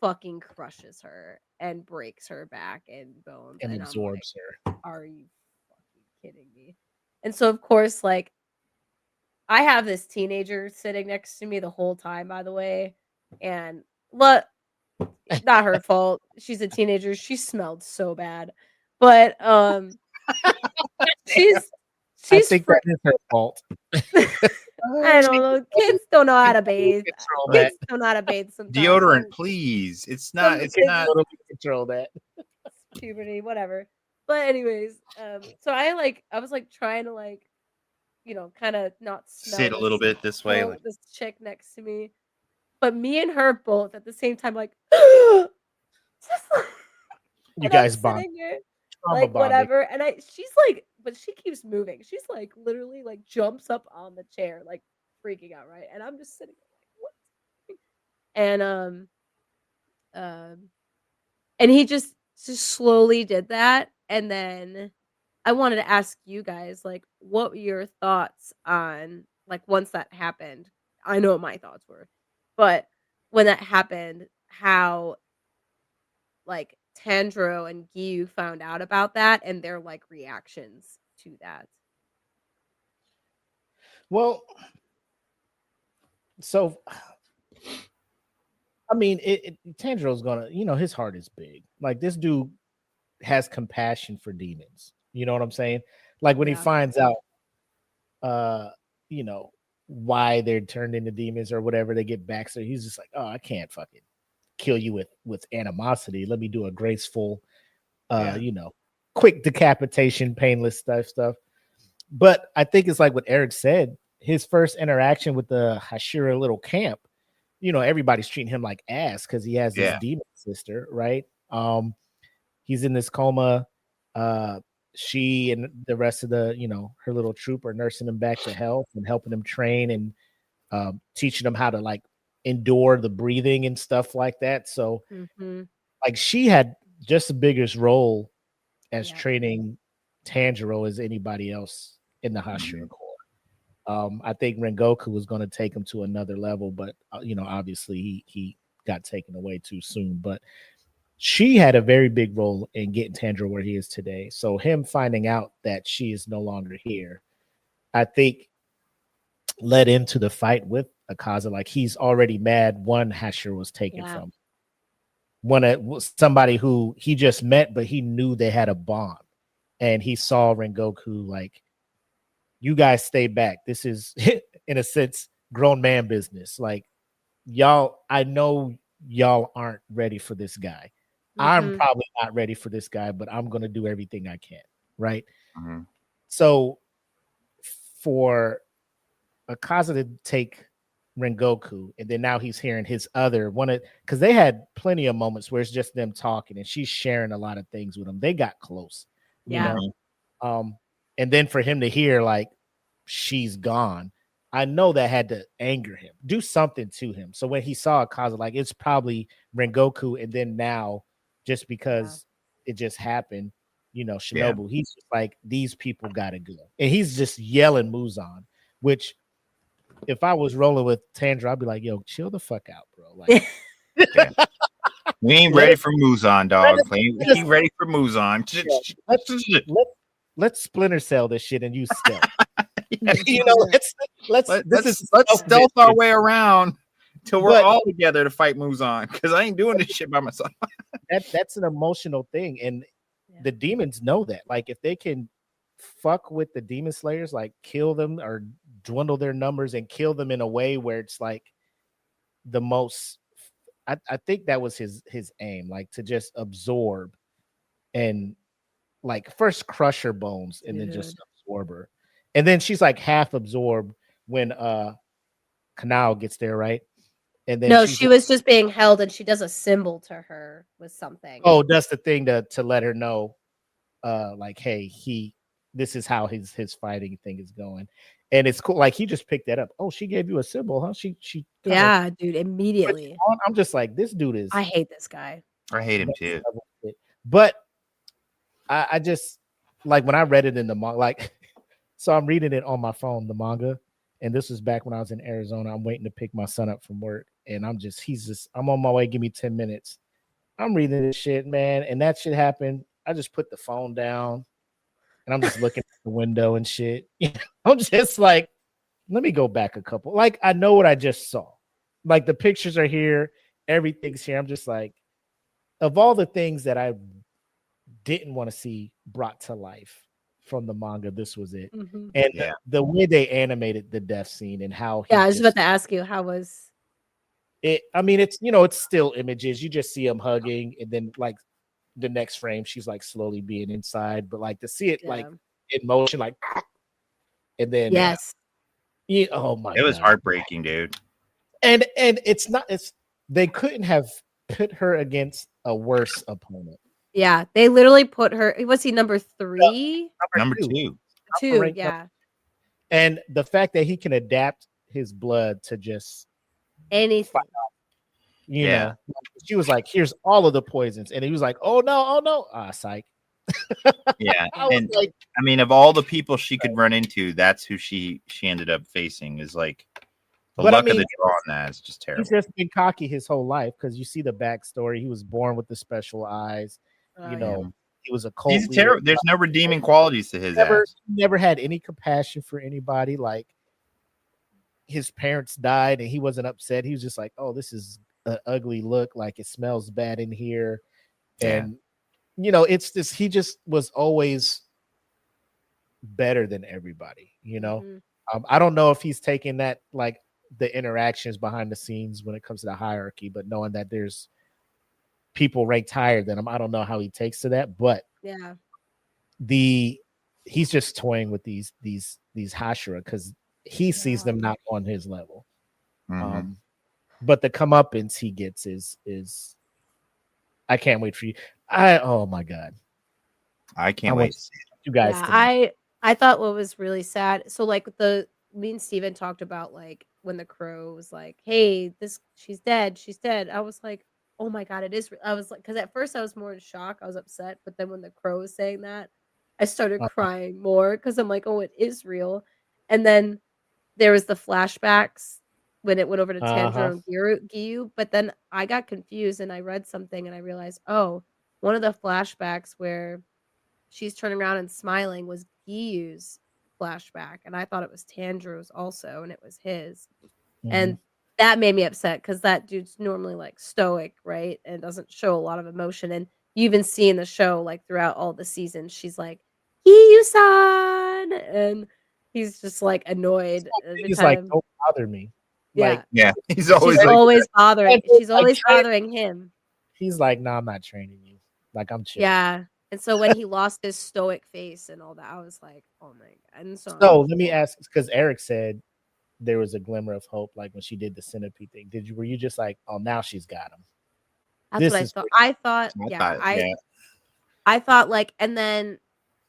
S5: fucking crushes her and breaks her back and bones,
S3: And
S5: and I'm like,
S3: absorbs her.
S5: "Are you fucking kidding me?" And so, of course, like, I have this teenager sitting next to me the whole time, by the way, and look, not her fault. She's a teenager. She smelled so bad. But
S3: Damn,
S5: she's
S3: I
S5: she's
S3: think
S5: fr-
S3: that is her fault.
S5: I don't know. Kids don't know how to bathe.
S3: Control that.
S5: Kids don't know how to bathe sometimes.
S4: deodorant, please. It's not.
S5: Some
S4: It's
S5: kids
S4: not.
S3: Totally control that.
S5: puberty, whatever. But anyways, so I was like trying to like, kind of not smell
S4: Sit a little
S5: this
S4: bit this way.
S5: girl,
S4: Like,
S5: this chick next to me. But me and her both at the same time, like, just like-
S3: You
S5: and I'm
S3: guys bond.
S5: sitting here
S3: Trauma
S5: like
S3: bonding.
S5: whatever, and she's like, but she keeps moving. She's like literally like jumps up on the chair, like freaking out, right? And I'm just sitting there like, what? And um, and he just slowly did that, and then I wanted to ask you guys, like, what were your thoughts on like once that happened? I know what my thoughts were, but when that happened, how like Tanjiro and Gyu found out about that and their like reactions to that.
S3: Well, so I mean, Tanjiro's gonna, his heart is big. Like this dude has compassion for demons. You know what I'm saying? Like when he
S5: Yeah.
S3: finds out, uh, you know, why they're turned into demons or whatever, they get back. So he's just like, oh, I can't fucking kill you with animosity. Let me do a graceful,
S4: yeah,
S3: quick decapitation, painless stuff. But I think it's like what Eric said. His first interaction with the Hashira little camp, everybody's treating him like ass because he has this
S4: yeah,
S3: demon sister, right? He's in this coma. She and the rest of the, her little troop are nursing him back to health and helping him train and teaching him how to like endure the breathing and stuff like that. So,
S5: Mhm.
S3: like, she had just the biggest role as
S5: Yeah.
S3: training Tanjiro as anybody else in the Hashira Corps. I think Rengoku was going to take him to another level, but obviously he got taken away too soon. But she had a very big role in getting Tanjiro where he is today. So him finding out that she is no longer here, I think, led into the fight with Akaza. Like he's already mad one Hashira was taken
S5: Yeah.
S3: from somebody who he just met, but he knew they had a bond, and he saw Rengoku like, you guys stay back. This is, in a sense, grown man business. Like, y'all, I know y'all aren't ready for this guy. I'm
S5: Mhm.
S3: probably not ready for this guy, but I'm going to do everything I can. Right.
S4: mhm,
S3: So, for Akaza to take Rengoku, and then now he's hearing his other one of, because they had plenty of moments where it's just them talking and she's sharing a lot of things with him. They got close, you
S5: Yeah.
S3: know. And then for him to hear like she's gone, I know that had to anger him, do something to him. So when he saw Akaza, like it's probably Rengoku, and then now just because it just happened,
S4: yeah,
S3: Shinobu, he's just like, these people gotta go, and he's just yelling Muzan, which if I was rolling with Tandra, I'd be like, yo, chill the fuck out, bro. Like,
S4: yeah. We ain't
S3: Let
S4: ready
S3: it-
S4: for Muzan, dog. We ain't ready for Muzan.
S3: let's splinter cell this shit and use stealth.
S4: Yeah,
S3: You know,
S4: let's stealth our
S3: mission.
S4: way around till we're
S3: But-
S4: all together to fight Muzan. Because I ain't doing this shit by myself.
S3: That's an emotional thing, and
S5: Yeah.
S3: the demons know that. Like, if they can fuck with the demon slayers, like kill them or dwindle their numbers and kill them in a way where it's like the most. I think that was his aim, like to just absorb and like first crush her bones and then just
S5: Dude.
S3: absorb her, and then she's like half absorbed when Kanao gets there, right? And then
S5: No,
S3: she's
S5: she was just being held, and she does a symbol to her with something.
S3: oh, that's the thing to let her know, like, hey, this is how his fighting thing is going, and it's cool. Like he just picked that up. Oh, she gave you a symbol, huh? She kinda
S5: Yeah, dude,
S3: put you
S5: immediately.
S3: on. I'm just like, this dude is
S5: I hate this guy.
S4: I hate him
S3: next
S4: too.
S3: level shit. But I just like when I read it in the manga, like, so I'm reading it on my phone, the manga, and this was back when I was in Arizona. I'm waiting to pick my son up from work, and I'm on my way. Give me 10 minutes. I'm reading this shit, man, and that shit happened. I just put the phone down, and I'm just looking at the window and shit. I'm just like, let me go back a couple. Like, I know what I just saw. Like, the pictures are here, everything's here. I'm just like, of all the things that I didn't want to see brought to life from the manga, this was it.
S5: Mhm.
S3: And
S4: Yeah.
S3: the way they animated the death scene and how
S5: Yeah, I was about to ask you how was
S3: it. I mean, it's still images. You just see them hugging, and then like the next frame, she's like slowly being inside. But like to see it like in motion, like, and then
S5: yes.
S3: oh my
S4: It was
S3: god,
S4: heartbreaking, dude.
S3: and they couldn't have put her against a worse opponent.
S5: Yeah, they literally put her. Was he number 3?
S4: Number 2.
S5: 2,
S3: ranked
S5: yeah.
S3: And the fact that he can adapt his blood to just,
S5: Anything.
S3: you
S4: Yeah.
S3: know, she was like, here's all of the poisons. And he was like, oh no. Ah, psych.
S4: Yeah.
S3: I was
S4: And
S3: like,
S4: I mean, of all the people she could run into, that's who she ended up facing. Is like the
S3: But I
S4: luck of
S3: mean,
S4: the draw on that is just terrible.
S3: he's just been cocky his whole life because you see the backstory. He was born with the special eyes.
S5: Oh,
S3: You know,
S5: yeah.
S3: he was a cult
S4: He's
S3: leader.
S4: terrible. There's no redeeming qualities to his ass.
S3: Never had any compassion for anybody. Like, his parents died and he wasn't upset. He was just like, oh, this is an ugly look. Like, it smells bad in here.
S4: Yeah.
S3: And, you know, it's this, he just was always better than everybody, you know?
S5: Mhm.
S3: I don't know if he's taking that, like, the interactions behind the scenes when it comes to the hierarchy, but knowing that there's people ranked higher than him, I don't know how he takes to that. But
S5: Yeah.
S3: he's just toying with these Hashira because he sees them not on his level.
S4: Mhm.
S3: But the comeuppance he gets is I can't wait for you. Oh my god,
S4: I can't wait.
S3: you guys.
S5: Yeah, I thought what was really sad. So like me and Steven talked about like when the crow was like, "Hey, she's dead. She's dead." I was like, "Oh my god, it is." I was like, because at first I was more in shock. I was upset, but then when the crow was saying that, I started crying more because I'm like, "Oh, it is real." And then there was the flashbacks when it went over to Tanjiro and Giyu, but then I got confused and I read something and I realized, oh, one of the flashbacks where she's turning around and smiling was Giyu's flashback, and I thought it was Tanjiro's also, and it was his. And that made me upset because that dude's normally like stoic, right? And doesn't show a lot of emotion. And you even see in the show, like throughout all the seasons, she's like, Giyu-san, and he's just like annoyed every
S3: he's like,
S5: time.
S3: don't bother me.
S5: Yeah.
S3: Like,
S4: Yeah, he's always
S5: She's
S4: like,
S5: always bothering.
S3: Like,
S5: She's always
S3: train-
S5: bothering him.
S3: he's like, no, I'm not training you. Like, I'm chill.
S5: Yeah. And so when he lost his stoic face and all that, I was like, oh my god. And
S3: So let me ask, because Eric said there was a glimmer of hope, like when she did the centipede thing. Were you just like, oh, now she's got him?
S5: That's
S3: This
S5: what I
S3: is
S5: thought.
S3: great.
S5: I thought, yeah,
S4: yeah.
S5: I thought like, and then,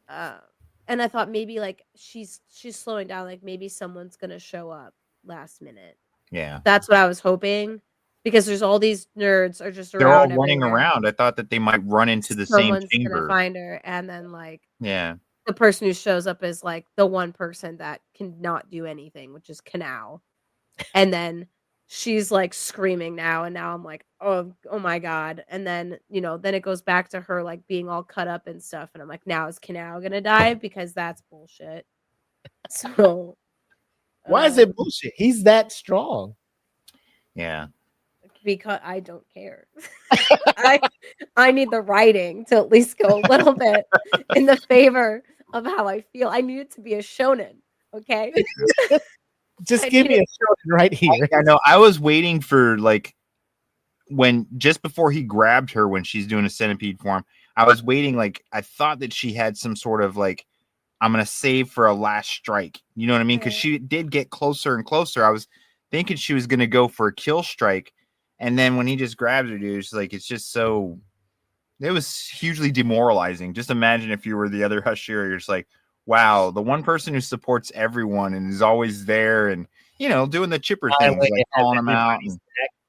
S5: and I thought maybe like she's slowing down, like maybe someone's gonna show up last minute.
S4: Yeah.
S5: That's what I was hoping because there's all these nerds are just
S4: They're all
S5: around
S4: running
S5: everywhere.
S4: around. I thought that they might run into the
S5: Someone's
S4: same
S5: gonna
S4: chamber.
S5: find her, and then like
S4: Yeah.
S5: the person who shows up is like the one person that cannot do anything, which is Kanao. And then she's like screaming now, and now I'm like, oh my god. And then then it goes back to her like being all cut up and stuff, and I'm like, now is Kanao gonna die? Because that's bullshit. So
S3: Why is it bullshit? He's that strong.
S4: Yeah.
S5: because I don't care. I need the writing to at least go a little bit in the favor of how I feel. I need it to be a shonen, okay?
S3: Just
S5: I
S3: give me
S5: need
S3: a shonen right here.
S4: I know. I was waiting for like when just before he grabbed her when she's doing a centipede form. I was waiting. Like I thought that she had some sort of like I'm gonna save for a last strike. You know what I mean? Because she did get closer and closer. I was thinking she was gonna go for a kill strike, and then when he just grabs her, dude, it's like it's just so. It was hugely demoralizing. Just imagine if you were the other Hashira. You're just like, wow, the one person who supports everyone and is always there and doing the chipper things, like calling them out. And,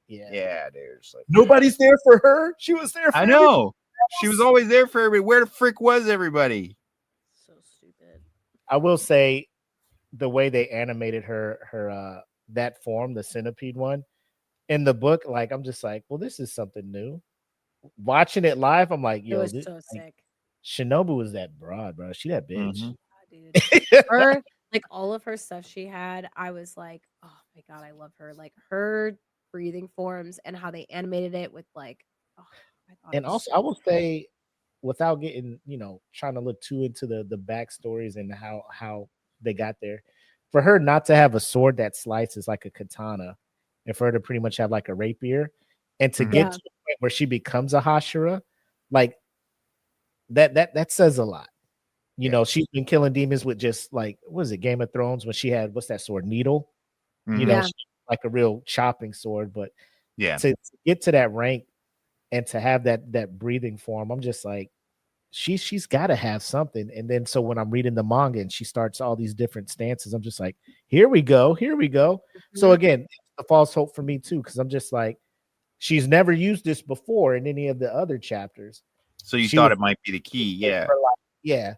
S4: yeah, dude. It's like,
S3: Nobody's there for her. She was there for
S4: I know. She was always there for everybody. Where the frick was everybody?
S5: so stupid.
S3: I will say the way they animated her that form, the centipede one, in the book, like I'm just like, well, this is something new. Watching it live, I'm like,
S5: It
S3: yo,
S5: was
S3: this,
S5: so
S3: like,
S5: sick.
S3: Shinobu is that broad, bro. She that bitch.
S4: Mhm.
S5: Dude. Her, like all of her stuff she had, I was like, oh my god, I love her. Like her breathing forms and how they animated it with like, oh, I thought it
S3: And
S5: was
S3: also,
S5: so
S3: I will say, without getting trying to look too into the backstories and how they got there, for her not to have a sword that slices like a katana, and for her to pretty much have like a rapier, and to
S4: Mhm.
S3: get
S5: Yeah.
S3: to the point where she becomes a Hashira, like that says a lot. She's been killing demons with just like what is it, Game of Thrones, when she had what's that sword, needle?
S4: Mhm.
S5: Yeah.
S3: She, like a real chopping sword, but
S4: Yeah.
S3: to get to that rank and to have that breathing form, I'm just like, she's got to have something. And then so when I'm reading the manga and she starts all these different stances, I'm just like, here we go, here we go. So
S5: Mhm.
S3: again, it's a false hope for me too, because I'm just like, she's never used this before in any of the other chapters.
S4: So you
S3: She
S4: thought
S3: was
S4: it might be the key, yeah.
S3: for like, yeah,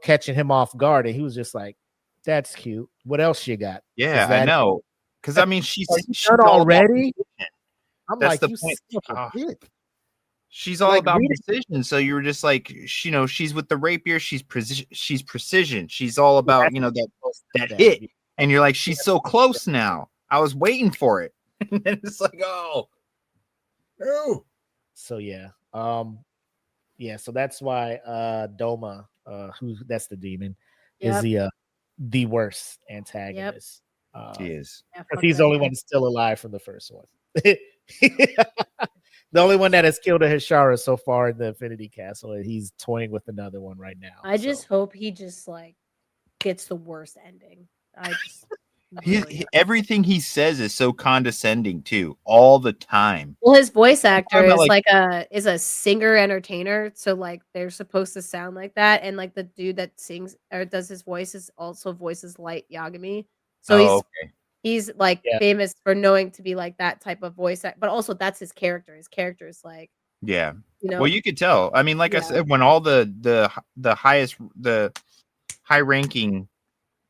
S3: catching him off guard, and he was just like, that's cute. What else you got?
S4: Yeah,
S3: Is
S4: I
S3: that
S4: know. Because I mean,
S3: are you
S4: she's
S3: done
S4: all about
S3: already?
S4: precision.
S3: I'm
S4: That's
S3: like,
S4: the
S3: you
S4: point.
S3: son of a bitch.
S4: She's all
S3: Like,
S4: about
S3: read it.
S4: precision. So you were just like, she's with the rapier. She's precision. She's all about that
S3: That,
S4: hit.
S3: yeah.
S4: And you're like, she's so close now. I was waiting for it. And it's like, oh,
S3: So yeah, so that's why Doma, who that's the demon, is
S5: Yep.
S3: the worst
S5: Yep.
S3: antagonist.
S4: he is.
S5: Yeah,
S3: Because
S5: fuck
S3: he's
S5: that
S3: the only
S5: guy.
S3: one still alive from the first one. The only one that has killed a Hishara so far in the Infinity Castle, and he's toying with another one right now.
S5: I just hope he just like gets the worst ending. I just really hope.
S4: Everything he says is so condescending too, all the time.
S5: Well, his voice actor
S4: about,
S5: is
S4: like-
S5: is a singer entertainer, so like they're supposed to sound like that, and like the dude that sings or does his voice is also voices Light Yagami. So
S4: Oh, okay.
S5: he's like
S3: Yeah.
S5: famous for knowing to be like that type of voice but also that's his character. His character is like,
S4: Yeah.
S5: you know,
S4: Well, you could tell. I mean, like I
S5: Yeah.
S4: said, when all the high ranking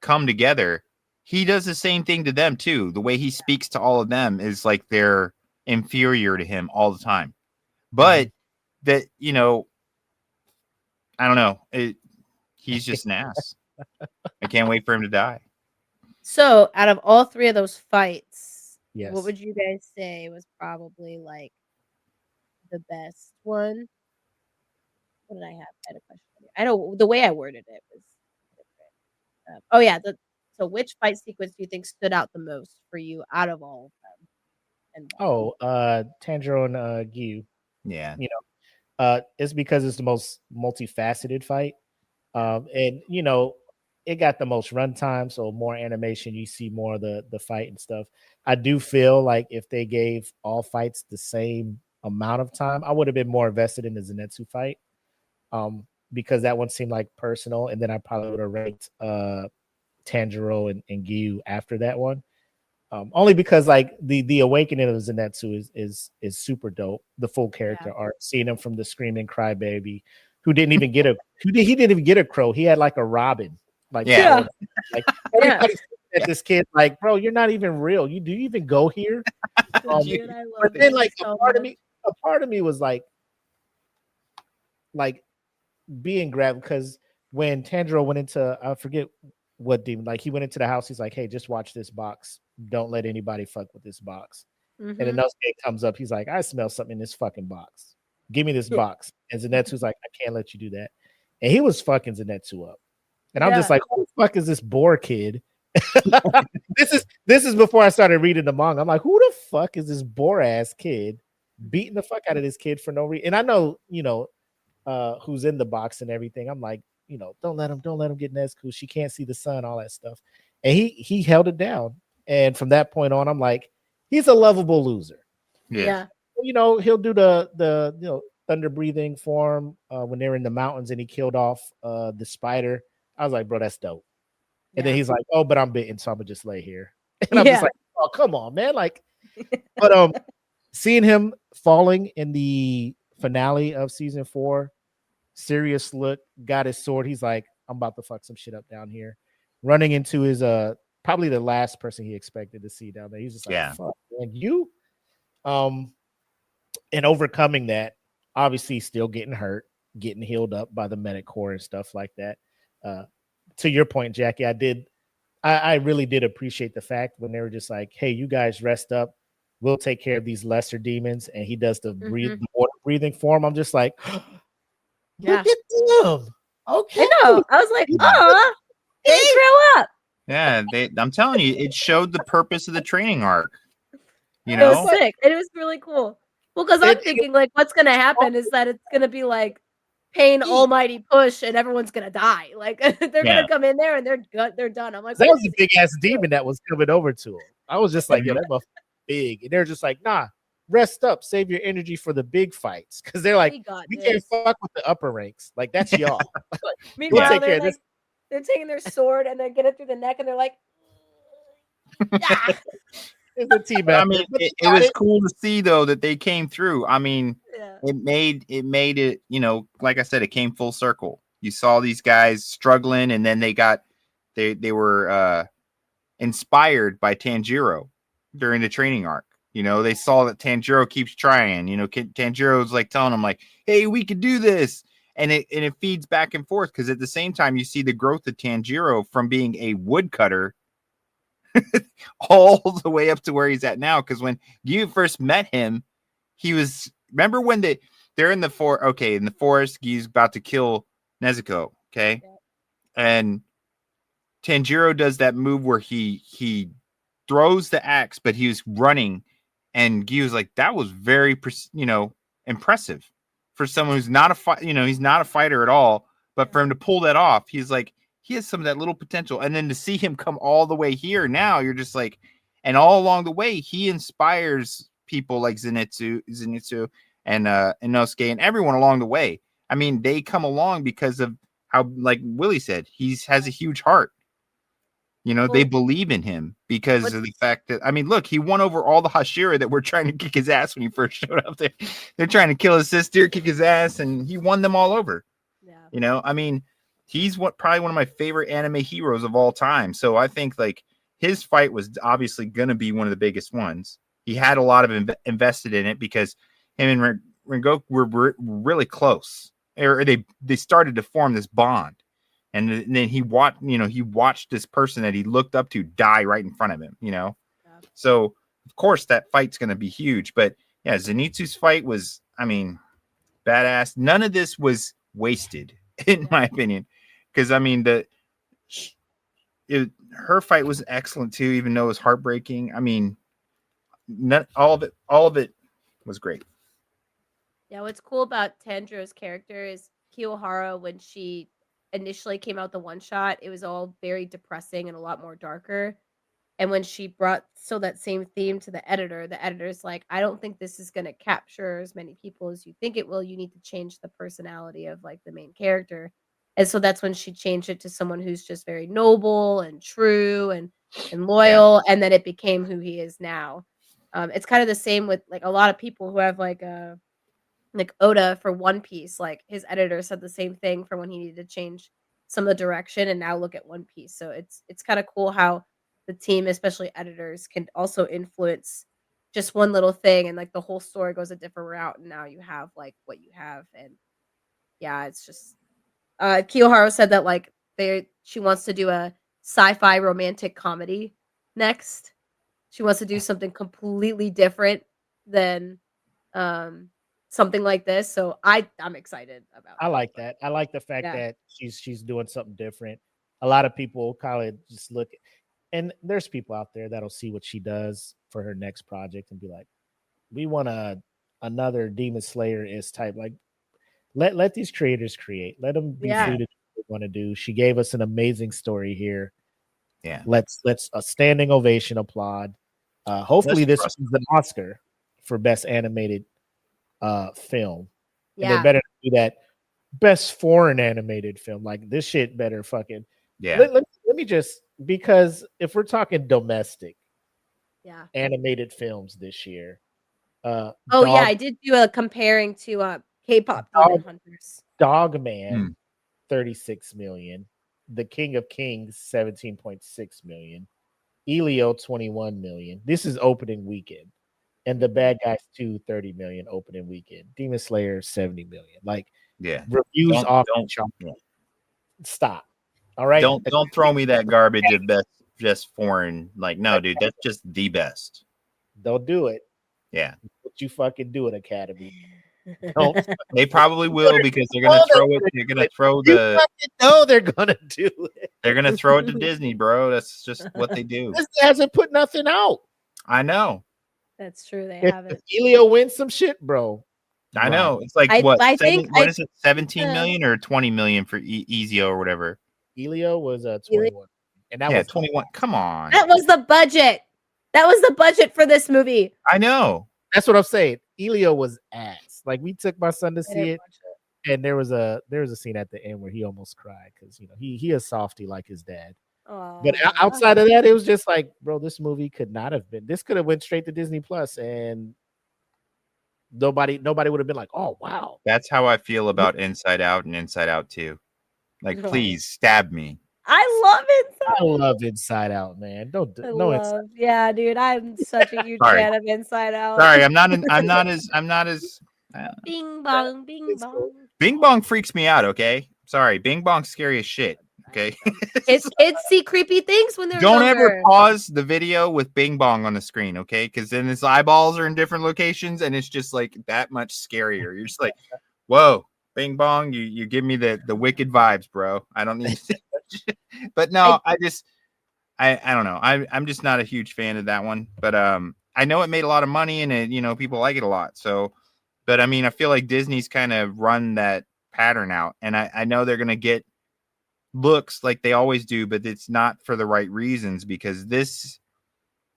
S4: come together, he does the same thing to them too. The way he speaks to all of them is like they're inferior to him all the time. But that, I don't know. He's just an ass. I can't wait for him to die.
S5: so out of all three of those fights,
S3: Yes.
S5: what would you guys say was probably like the best one? What did I have? I had a question. I know the way I worded it was different. Oh yeah, so which fight sequence do you think stood out the most for you out of all of them? And why?
S3: Oh, Tanjiro and Gyu.
S4: Yeah.
S3: It's because it's the most multifaceted fight. And it got the most runtime, so more animation, you see more of the fight and stuff. I do feel like if they gave all fights the same amount of time, I would have been more invested in the Zenitsu fight. Because that one seemed like personal, and then I probably would have ranked Tanjiro and Gyu after that one. Only because like the awakening of Zenitsu is super dope. The full character art, seeing him from the screaming crybaby who didn't even get a he didn't even get a crow. He had like a robin. Like
S4: Yeah.
S3: like everybody at this kid like, bro, you're not even real. Do you even go here?
S5: Dude, I
S3: But
S5: love
S3: then
S5: it
S3: like
S5: so
S3: a part of me was like being grabbed because when Tanjiro went into, I forget what demon, like he went into the house, he's like, hey, just watch this box. Don't let anybody fuck with this box. And then
S5: Mhm.
S3: Inosuke comes up, he's like, I smell something in this fucking box. Give me this
S5: Yeah.
S3: box. And Zenitsu's like, I can't let you do that. And he was fucking Zenitsu up. And I'm just
S5: Yeah.
S3: like, who the fuck is this boar kid? This is before I started reading the manga. I'm like, who the fuck is this boar ass kid beating the fuck out of this kid for no reason? And I know, who's in the box and everything. I'm like, don't let him get Nezuko. She can't see the sun, all that stuff. And he held it down. And from that point on, I'm like, he's a lovable loser.
S5: Yeah.
S3: He'll do the thunder breathing form when they're in the mountains and he killed off the spider. I was like, bro, that's dope. And then
S5: Yeah.
S3: he's like, oh, but I'm bitten, so I'm gonna just lay here. And I'm just
S5: Yeah.
S3: like, oh, come on, man. Like, but seeing him falling in the finale of season 4, serious look, got his sword. He's like, I'm about to fuck some shit up down here. Running into his probably the last person he expected to see down there. He's just like,
S4: Yeah.
S3: fuck, man, you. And overcoming that, obviously still getting hurt, getting healed up by the medic corps and stuff like that. To your point, Jackie, I really did appreciate the fact when they were just like, hey, you guys rest up. We'll take care of these lesser demons. And he does the
S5: Mhm.
S3: the water breathing form. I'm just like,
S5: Yeah.
S3: look at them. Okay.
S5: I know. I was like,
S4: Yeah.
S5: oh, they grow up.
S4: Yeah, I'm telling you, it showed the purpose of the training arc. You
S5: It was
S4: know,
S5: sick. And it was really cool. Well, because I'm thinking like what's gonna happen is that it's gonna be like Pain almighty push and everyone's gonna die. Like they're
S4: Yeah.
S5: gonna come in there and they're done. I'm like,
S3: that
S5: what
S3: was a
S5: is
S3: big ass demon that was coming over to him. I was just like, yo,
S4: Mhm.
S3: that motherfucker big. And they're just like, nah, rest up, save your energy for the big fights. Because they're like,
S5: we got
S3: we can't
S5: this.
S3: fuck with the upper ranks. Like, that's y'all. We'll
S5: Meanwhile,
S3: take care
S5: they're
S3: of
S5: like
S3: this.
S5: they're taking their sword and they get it through the neck and they're like, ah.
S3: It's a team
S4: But I
S3: effort.
S4: mean,
S3: But
S4: it
S3: they got
S4: was
S3: it.
S4: cool to see though that they came through. I mean,
S5: Yeah.
S4: it made it, like I said, it came full circle. You saw these guys struggling, and then they were inspired by Tanjiro during the training arc. They saw that Tanjiro keeps trying. Tanjiro's like telling them like, "Hey, we could do this," and it feeds back and forth because at the same time you see the growth of Tanjiro from being a woodcutter all the way up to where he's at now. Because when you first met him, he was. Remember when they're in the in the forest, Giyu's about to kill Nezuko. Okay,
S5: Yeah.
S4: and Tanjiro does that move where he throws the axe, but he was running, and Guy was like, "That was very, impressive for someone who's not he's not a fighter at all. But for him to pull that off, he's like, he has some of that little potential. And then to see him come all the way here now, you're just like, and all along the way, he inspires people like Zenitsu, and Inosuke, and everyone along the way. I mean, they come along because of how, like Willie said, has a huge heart. They
S5: Well,
S4: believe in him because
S5: what's
S4: of the fact that, I mean, look, he won over all the Hashira that were trying to kick his ass when he first showed up there. They're trying to kill his sister, kick his ass, and he won them all over.
S5: yeah.
S4: I mean, he's probably one of my favorite anime heroes of all time. So I think like his fight was obviously going to be one of the biggest ones. He had a lot of invested in it because him and Rengoku were really close, or they started to form this bond. And then he watched this person that he looked up to die right in front of him,
S5: Yeah.
S4: So of course that fight's going to be huge. But yeah, Zenitsu's fight was, I mean, badass. None of this was wasted, in my opinion, because I mean her fight was excellent too, even though it was heartbreaking. I mean, all of it was great.
S5: Yeah, what's cool about Tanjiro's character is Kiyohara, when she initially came out the one shot, it was all very depressing and a lot more darker. And when she brought that same theme to the editor's like, I don't think this is gonna capture as many people as you think it will. You need to change the personality of like the main character. And so that's when she changed it to someone who's just very noble and true and loyal, and then it became who he is now. It's kind of the same with like a lot of people who have like Oda for One Piece, like his editor said the same thing for when he needed to change some of the direction, and now look at One Piece. So it's kind of cool how the team, especially editors, can also influence just one little thing, and like the whole story goes a different route, and now you have like what you have. And yeah, it's just Kiyoharu said that like she wants to do a sci-fi romantic comedy next. She wants to do something completely different than um something like this. So I'm excited about
S3: I
S5: that.
S3: like that. I like the fact
S5: Yeah.
S3: that she's doing something different. A lot of people kind of just look, and there's people out there that'll see what she does for her next project and be like, we want another Demon Slayer is type. Like, let these creators create. Let them be
S5: Yeah.
S3: free to do what they want to do. She gave us an amazing story here.
S4: Yeah.
S3: Let's a standing ovation applaud. Hopefully
S4: Let's
S3: this
S4: trust
S3: is an Oscar for best animated film. And they
S5: Yeah.
S3: better do that best foreign animated film. Like this shit better fucking
S4: Yeah.
S3: let me just, because if we're talking domestic
S5: Yeah.
S3: animated films this year,
S5: Oh yeah,
S3: Dog
S5: I did do a comparing to K-pop Demon Hunters.
S3: Dogman,
S4: Mm.
S3: 36 million, The King of Kings, 17.6 million, Elio, 21 million. This is opening weekend. And The Bad Guys 2, 30 million opening weekend. Demon Slayer, 70 million. Like
S4: Yeah.
S3: reviews off the
S4: Don't
S3: chart.
S4: yeah.
S3: Stop. All right.
S4: Don't throw me that garbage of best just foreign. Like, no, dude, that's just the best.
S3: Don't do it.
S4: Yeah.
S3: What you fucking do it, Academy. Don't.
S4: They probably will because they're gonna throw it. They're gonna throw
S3: You
S4: the.
S3: fucking know they're gonna do it.
S4: They're gonna throw it to Disney, bro. That's just what they do.
S3: Disney hasn't put nothing out.
S4: I know.
S5: That's true. They
S3: If
S5: haven't.
S3: Elio wins some shit, bro.
S4: I
S3: drop
S4: know.
S3: it.
S4: It's like what?
S5: I think
S4: What
S5: I
S4: is it? 17
S5: uh,
S4: million or 20 million for Ezio or whatever?
S3: Elio was
S5: Elio-
S3: 21, and that
S4: Yeah,
S3: was
S4: 21. Come on.
S5: that was the budget. That was the budget for this movie.
S4: I know.
S3: that's what I'm saying. Elio was ass. Like we took my son to
S5: I
S3: see
S5: didn't
S3: it,
S5: watch it.
S3: and there was a scene at the end where he almost cried because he is softy like his dad. But
S5: Aw.
S3: outside of that, it was just like, bro, this movie could not have been. This could have went straight to Disney Plus, and nobody would have been like, oh wow.
S4: That's how I feel about Inside Out and Inside Out 2. Like,
S5: Oh.
S4: please stab me.
S5: I love it.
S3: I love Inside Out, man. Don't
S5: I
S3: no
S5: love. Yeah, dude, I'm such a huge
S4: Sorry.
S5: fan of Inside Out.
S4: Sorry, I'm not as
S5: Bing bong, bing
S3: It's cool.
S5: bong.
S4: Bing Bong freaks me out, okay? Sorry, Bing Bong's scary as shit. Okay.
S5: Kids see creepy things when they're
S4: Don't
S5: younger.
S4: ever pause the video with Bing Bong on the screen, okay? Because then his eyeballs are in different locations and it's just like that much scarier. You're just like, whoa, Bing Bong, you give me the wicked vibes, bro. I don't need to. But no, I don't know. I'm just not a huge fan of that one. But I know it made a lot of money and it, people like it a lot. So, but I mean, I feel like Disney's kind of run that pattern out, and I know they're gonna get looks like they always do, but it's not for the right reasons because this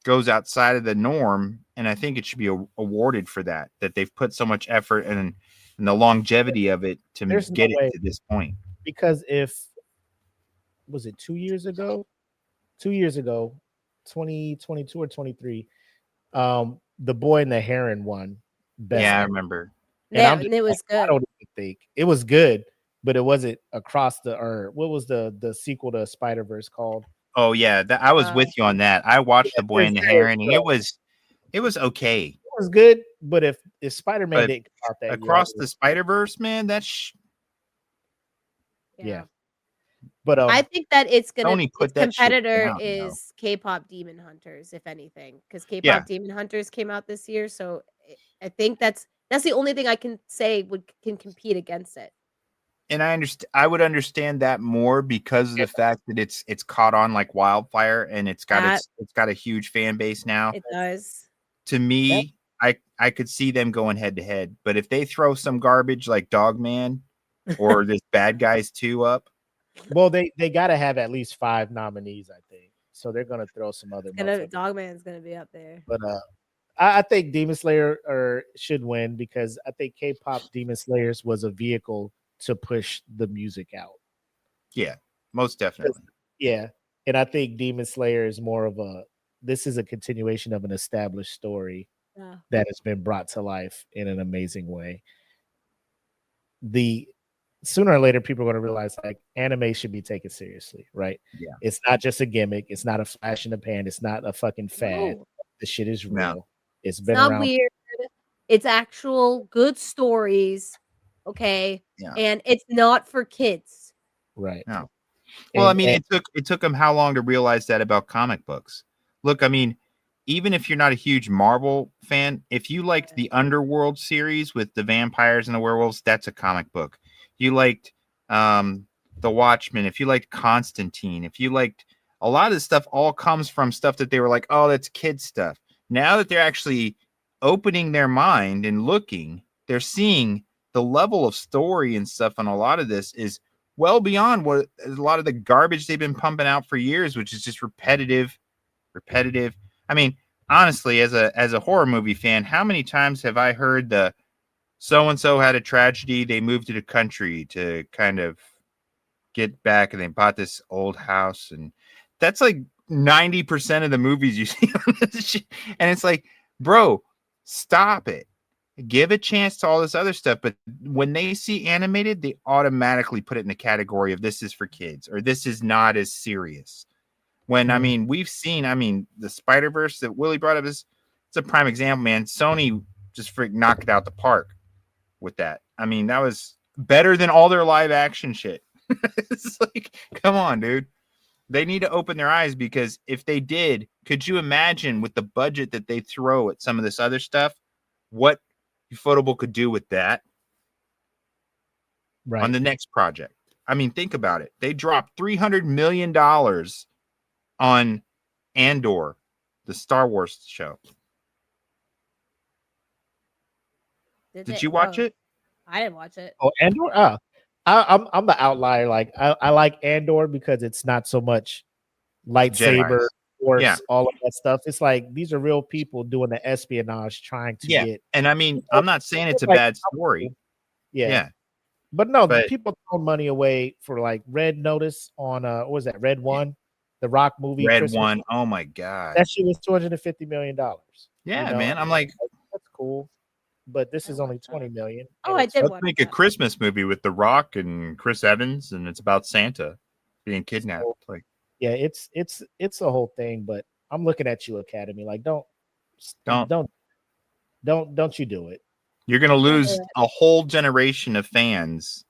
S4: goes outside of the norm, and I think it should be awarded for that they've put so much effort and the longevity of it to
S3: There's no
S4: get
S3: way.
S4: it to this point.
S3: Because if was it 2 years ago? 2 years ago, 2022 or 23, the Boy and the Heron won best.
S4: Yeah, I remember.
S3: And
S5: And it was
S3: I
S5: good.
S3: don't even think it was good, but it wasn't across the, or what was the sequel to Spider-Verse called?
S4: Oh yeah, I was with you on that. I watched The Boy and the
S3: it's
S4: Heron, and
S3: good.
S4: it was okay.
S3: It was good, but if Spider-Man
S4: But
S3: didn't come out that year,
S4: Across the Spider-Verse, man, that's
S3: yeah. But
S5: I think that it's gonna
S4: Sony put
S5: its
S4: that shit
S5: competitor
S4: down,
S5: is K-pop Demon Hunters, if anything, because K-pop
S4: Yeah.
S5: Demon Hunters came out this year. So I think that's the only thing I can say can compete against it.
S4: and I would understand that more because of the fact that it's caught on like wildfire and it's got a huge fan base now.
S5: It does.
S4: To me, I could see them going head to head, but if they throw some garbage like Dogman or this Bad Guys 2 up,
S3: well, they got to have at least 5 nominees, I think. So they're gonna throw some other.
S5: Dogman's gonna be up there.
S3: But I think Demon Slayer should win because I think K-pop Demon Slayers was a vehicle to push the music out.
S4: Yeah, most definitely.
S3: Yeah, and I think Demon Slayer is more of this is a continuation of an established story that has been brought to life in an amazing way. sooner or later people are going to realize like anime should be taken seriously, right?
S4: Yeah.
S3: It's not just a gimmick. It's not a flash in the pan. It's not a fucking fad.
S5: No,
S3: The shit is
S4: No.
S3: real. It's
S5: it's
S3: been
S5: not
S3: around,
S5: weird. It's actual good stories, okay?
S4: Yeah.
S5: And it's not for kids.
S3: right?
S4: No. Well, I
S3: And,
S4: mean,
S3: and
S4: it took them how long to realize that about comic books? Look, I mean, even if you're not a huge Marvel fan, if you liked the Underworld series with the vampires and the werewolves, that's a comic book. You liked The Watchmen, if you liked Constantine, if you liked a lot of this stuff, all comes from stuff that they were like, oh, that's kid stuff. Now that they're actually opening their mind and looking, they're seeing the level of story and stuff on a lot of this is well beyond what a lot of the garbage they've been pumping out for years, which is just repetitive. I mean, honestly, as a horror movie fan, how many times have I heard the so and so had a tragedy, they moved to the country to kind of get back, and they bought this old house, and that's like 90% of the movies you see on this shit. And it's like, bro, stop it. Give a chance to all this other stuff, but when they see animated, they automatically put it in the category of this is for kids or this is not as serious. When I mean, we've seen, the Spider-Verse that Willie brought up it's a prime example, man. Sony just knocked it out the park with that. I mean, that was better than all their live action shit. It's like, come on, dude. They need to open their eyes, because if they did, could you imagine with the budget that they throw at some of this other stuff, what Ufotable could do with that
S3: right.
S4: on the next project? I mean, think about it. They dropped $300 million on Andor, the Star Wars show. Did you watch it?
S5: I didn't watch it.
S3: Oh, Andor. I'm the outlier. Like I like Andor because it's not so much lightsaber, force, all of that stuff. It's like these are real people doing the espionage, trying to get.
S4: And I mean, I'm not saying it's a bad story.
S3: Yeah. But no,
S4: But
S3: people throw money away for like Red Notice on what was that, Red One, the Rock movie.
S4: Red
S3: Christmas.
S4: One. Oh my god.
S3: That shit was $250 million.
S4: Yeah,
S3: you know?
S4: man. I'm like,
S3: that's cool. But this is only 20 million.
S5: Oh, I did.
S4: Let's make a Christmas movie with The Rock and Chris Evans, and it's about Santa being kidnapped. Like,
S3: yeah, it's a whole thing. But I'm looking at you, Academy. Like, don't you do it?
S4: You're gonna lose a whole generation of fans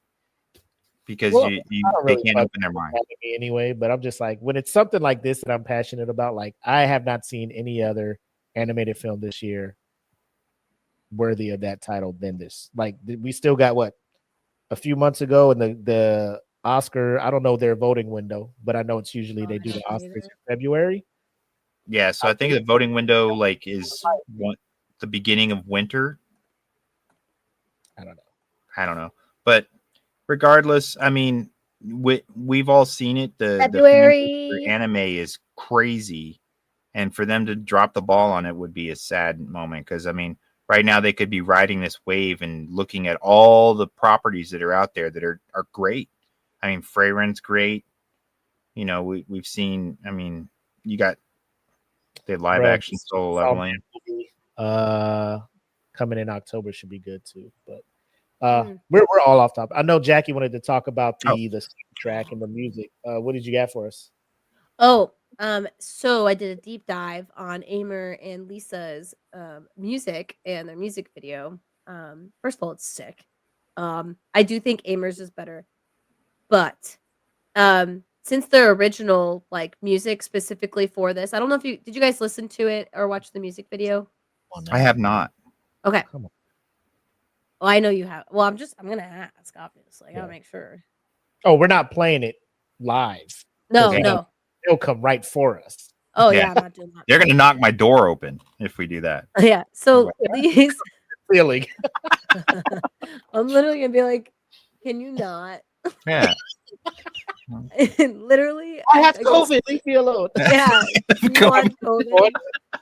S4: because they can't open their mind
S3: anyway. But I'm just like, when it's something like this that I'm passionate about, like I have not seen any other animated film this year worthy of that title than this. Like we still got what a few months ago, and the Oscar, I don't know their voting window, but I know it's usually they do the Oscars in February.
S4: Yeah, so I think the voting window like is the beginning of winter. I don't know, but regardless, I mean, we've all seen it. The
S5: February
S4: anime is crazy, and for them to drop the ball on it would be a sad moment, because I mean, right now they could be riding this wave and looking at all the properties that are out there that are great. I mean, Freyren's great. You know, we've seen. I mean, you got the live action Solo Leveling.
S3: Coming in October should be good too. But we're all off topic. I know Jackie wanted to talk about the track and the music. What did you got for us?
S5: So I did a deep dive on Aimer and Lisa's music and their music video. First of all, it's sick. I do think Aimer's is better, but since their original like music specifically for this, I don't know if did you guys listen to it or watch the music video?
S4: I have not.
S5: Okay.
S3: Come on.
S5: Well, I know you have. Well, I'm gonna ask, obviously. I gotta make sure.
S3: Oh, we're not playing it live.
S5: No.
S3: They'll come right for us.
S5: Oh yeah, I'm not doing that.
S4: They're gonna knock my door open if we do that.
S5: Yeah. So these
S3: feeling.
S5: I'm literally gonna be like, can you not?
S4: Yeah.
S5: Literally,
S3: I have COVID. Leave me alone.
S5: Yeah. You want COVID?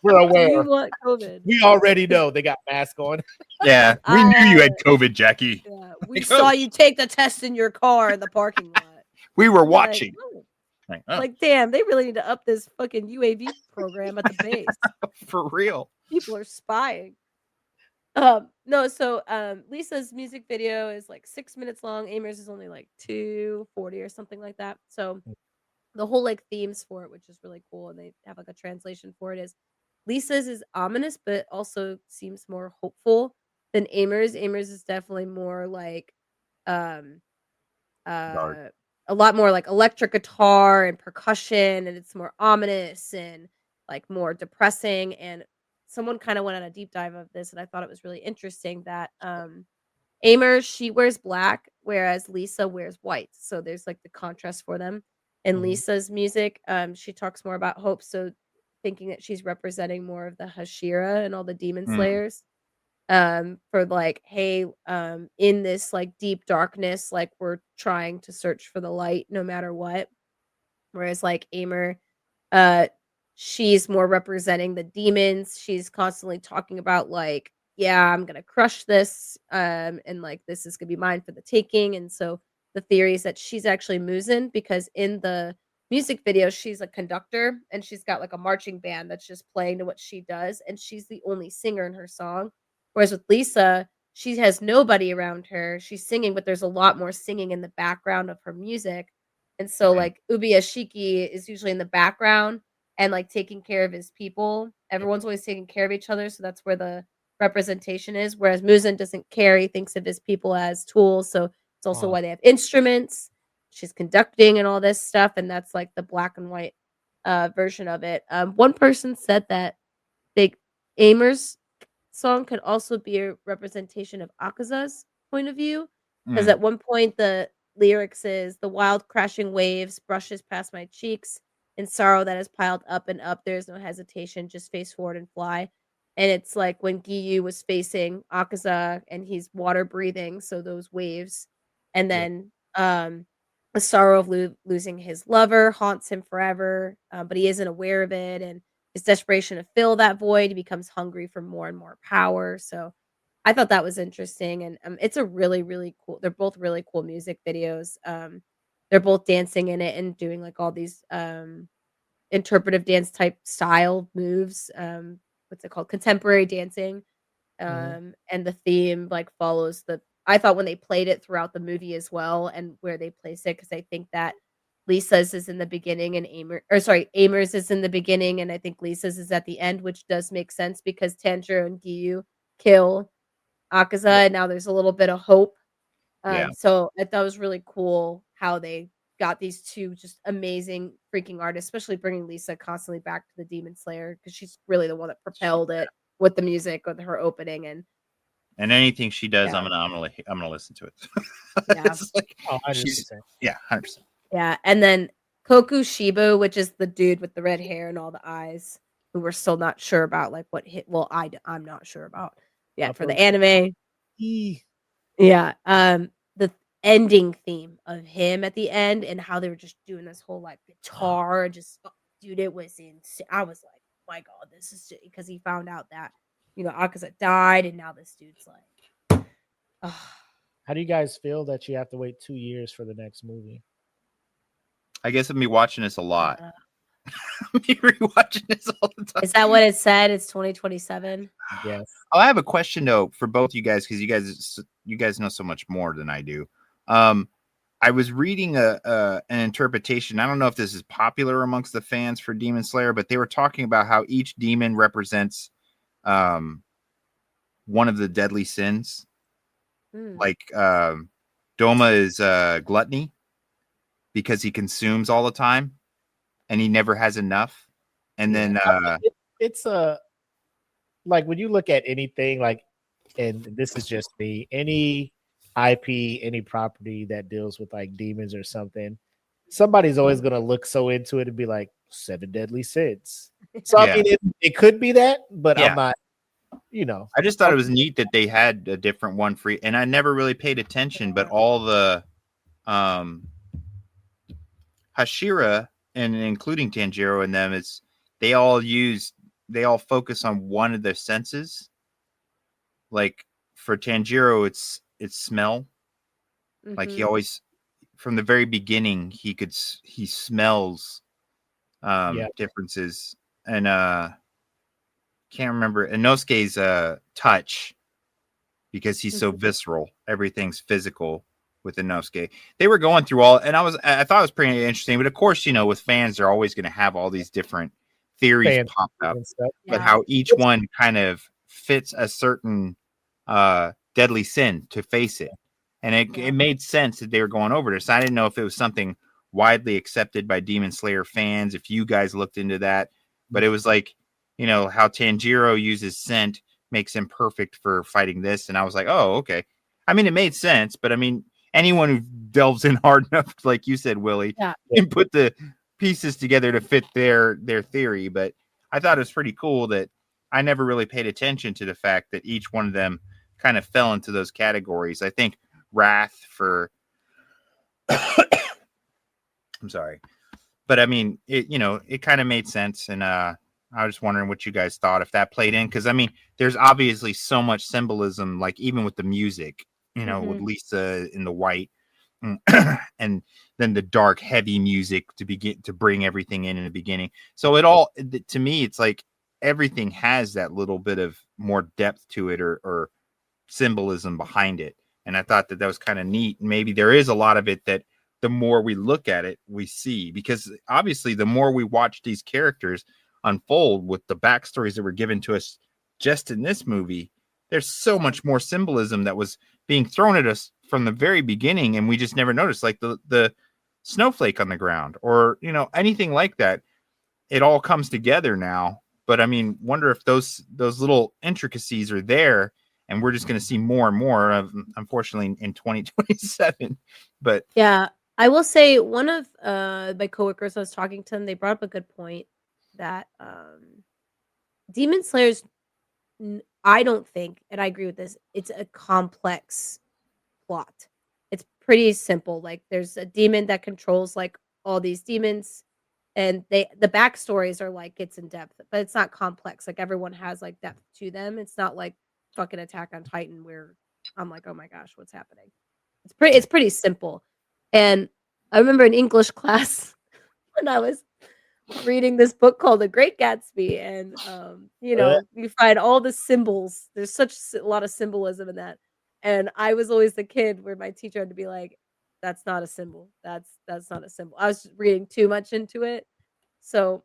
S3: We're aware.
S5: You want COVID?
S3: We already know they got masks on.
S4: Yeah, we knew you had COVID, Jackie.
S5: Yeah, we saw you take the test in your car in the parking lot.
S4: We were watching.
S5: Like, damn, they really need to up this fucking UAV program at the base.
S4: For real.
S5: People are spying. No, so Lisa's music video is like 6 minutes long. Amers is only like 2:40 or something like that. So the whole like themes for it, which is really cool, and they have like a translation for it, is Lisa's is ominous, but also seems more hopeful than Amers. Amers is definitely more like um
S4: Dark.
S5: uh a lot more like electric guitar and percussion, and it's more ominous and like more depressing. And someone kind of went on a deep dive of this, and I thought it was really interesting that Amers, she wears black, whereas Lisa wears white. So there's like the contrast for them. In
S3: Mhm.
S5: Lisa's music, she talks more about hope. So thinking that she's representing more of the Hashira and all the demon
S4: Mm,
S5: slayers. For like, hey, in this like deep darkness, like we're trying to search for the light no matter what. Whereas like Amer, uh, she's more representing the demons. She's constantly talking about like, yeah, I'm gonna crush this, and like this is gonna be mine for the taking. And so the theory is that she's actually Muzin because in the music video, she's a conductor and she's got like a marching band that's just playing to what she does, and she's the only singer in her song. Whereas with Lisa, she has nobody around her. She's singing, but there's a lot more singing in the background of her music. And so,
S4: right.
S5: like, Ubiyashiki is usually in the background and, like, taking care of his people. Everyone's always taking care of each other, so that's where the representation is, whereas Muzan doesn't care, he thinks of his people as tools, so it's also
S3: Oh,
S5: why they have instruments. She's conducting and all this stuff, and that's, like, the black and white, version of it. One person said that they Amers song could also be a representation of Akaza's point of view, because
S4: Mm,
S5: at one point the lyrics is, "The wild crashing waves brushes past my cheeks, in sorrow that has piled up and up, there is no hesitation, just face forward and fly." And it's like when Giyu was facing Akaza and he's water breathing, so those waves. And
S3: yeah.
S5: then, the sorrow of losing his lover haunts him forever, but he isn't aware of it, and his desperation to fill that void, he becomes hungry for more and more power. So I thought that was interesting, and it's a really, really cool. They're both really cool music videos. They're both dancing in it and doing like all these interpretive dance type style moves. What's it called? Contemporary dancing.
S3: Mhm.
S5: And the theme like follows the. I thought when they played it throughout the movie as well, and where they place it, because I think that Lisa's is in the beginning and Amers is in the beginning, and I think Lisa's is at the end, which does make sense because Tanjiro and Giyu kill
S3: Yeah.
S5: Akaza, and now there's a little bit of hope.
S4: yeah.
S5: So I thought it was really cool how they got these two just amazing freaking artists, especially bringing Lisa constantly back to the Demon Slayer because she's really the one that propelled it with the music, with her opening, and
S4: And anything she does,
S5: yeah,
S4: I'm gonna listen to it.
S5: yeah.
S4: It's like
S3: Oh,
S4: she's
S3: 100%.
S4: yeah, 100%.
S5: Yeah, and then Koku Shibu, which is the dude with the red hair and all the eyes, who we're still not sure about, like, what hit well, I'm not sure about yet for
S3: Upper
S5: the anime.
S3: E.
S5: Yeah, the ending theme of him at the end and how they were just doing this whole, like, guitar, just dude, it was insane. I was like, "Oh my god, this is" because he found out that, Akaza died, and now this dude's like, ugh.
S3: How do you guys feel that you have to wait 2 years for the next movie?
S4: I guess I'll be watching this a lot.
S5: Uh,
S4: I'll be rewatching this all the time.
S5: is that what it said? It's 2027?
S3: Yes.
S4: Oh, I have a question though for both you guys because you guys know so much more than I do. Um, I was reading an interpretation. I don't know if this is popular amongst the fans for Demon Slayer, but they were talking about how each demon represents um, one of the deadly sins.
S5: Mm.
S4: Like Doma is gluttony because he consumes all the time and he never has enough. And
S5: Yeah.
S4: then
S3: It's a like when you look at anything like, and this is just me, any IP, any property that deals with like demons or something, somebody's always gonna look so into it and be like seven deadly sins. So I
S4: yeah,
S3: mean, it could be that, but I'm
S4: yeah.
S3: not. You know,
S4: I just thought it was neat that they had a different one for, and I never really paid attention, but all the um Hashira and including Tanjiro and them is they all focus on one of their senses. Like for Tanjiro, it's smell. Like he
S5: Mhm.
S4: always from the very beginning he smells
S3: yeah,
S4: differences and can't remember Inosuke's touch because he's so
S5: Mhm.
S4: visceral. Everything's physical with Inosuke. They were going through all, and I thought it was pretty interesting. But of course, with fans, they're always going to have all these different theories
S3: Fan
S4: pop up,
S3: and stuff.
S4: but
S5: Yeah.
S4: how each one kind of fits a certain deadly sin to face it. And
S5: Yeah.
S4: it made sense that they were going over this. I didn't know if it was something widely accepted by Demon Slayer fans, if you guys looked into that. But it was like, how Tanjiro uses scent makes him perfect for fighting this. And I was like, oh, okay. I mean, it made sense, but I mean, anyone who delves in hard enough, like you said, Willie,
S5: Yeah.
S4: can put the pieces together to fit their theory. But I thought it was pretty cool that I never really paid attention to the fact that each one of them kind of fell into those categories. I think Wrath for I'm sorry. But I mean, it kind of made sense. And I was just wondering what you guys thought, if that played in. Because I mean, there's obviously so much symbolism, like even with the music, with
S5: Mhm.
S4: Lisa in the white and then the dark, heavy music to bring everything in the beginning. So to me, it's like everything has that little bit of more depth to it or symbolism behind it. And I thought that was kind of neat. Maybe there is a lot of it that the more we look at it, we see, because obviously the more we watch these characters unfold with the backstories that were given to us just in this movie, there's so much more symbolism that was being thrown at us from the very beginning. And we just never noticed, like the snowflake on the ground or, anything like that. It all comes together now. But I mean, wonder if those little intricacies are there, and we're just going to see more and more of, unfortunately, in 2027. But
S5: Yeah. I will say one of my coworkers, I was talking to them, they brought up a good point that Demon Slayer's I don't think, and I agree with this, it's a complex plot. It's pretty simple. Like there's a demon that controls like all these demons, and the backstories are like it's in depth, but it's not complex. Like everyone has like depth to them. It's not like fucking Attack on Titan where I'm like, oh my gosh, what's happening? It's pretty simple. And I remember in English class when I was reading this book called The Great Gatsby, and you find all the symbols. There's a lot of symbolism in that. And I was always the kid where my teacher had to be like, "That's not a symbol. That's not a symbol." I was just reading too much into it. So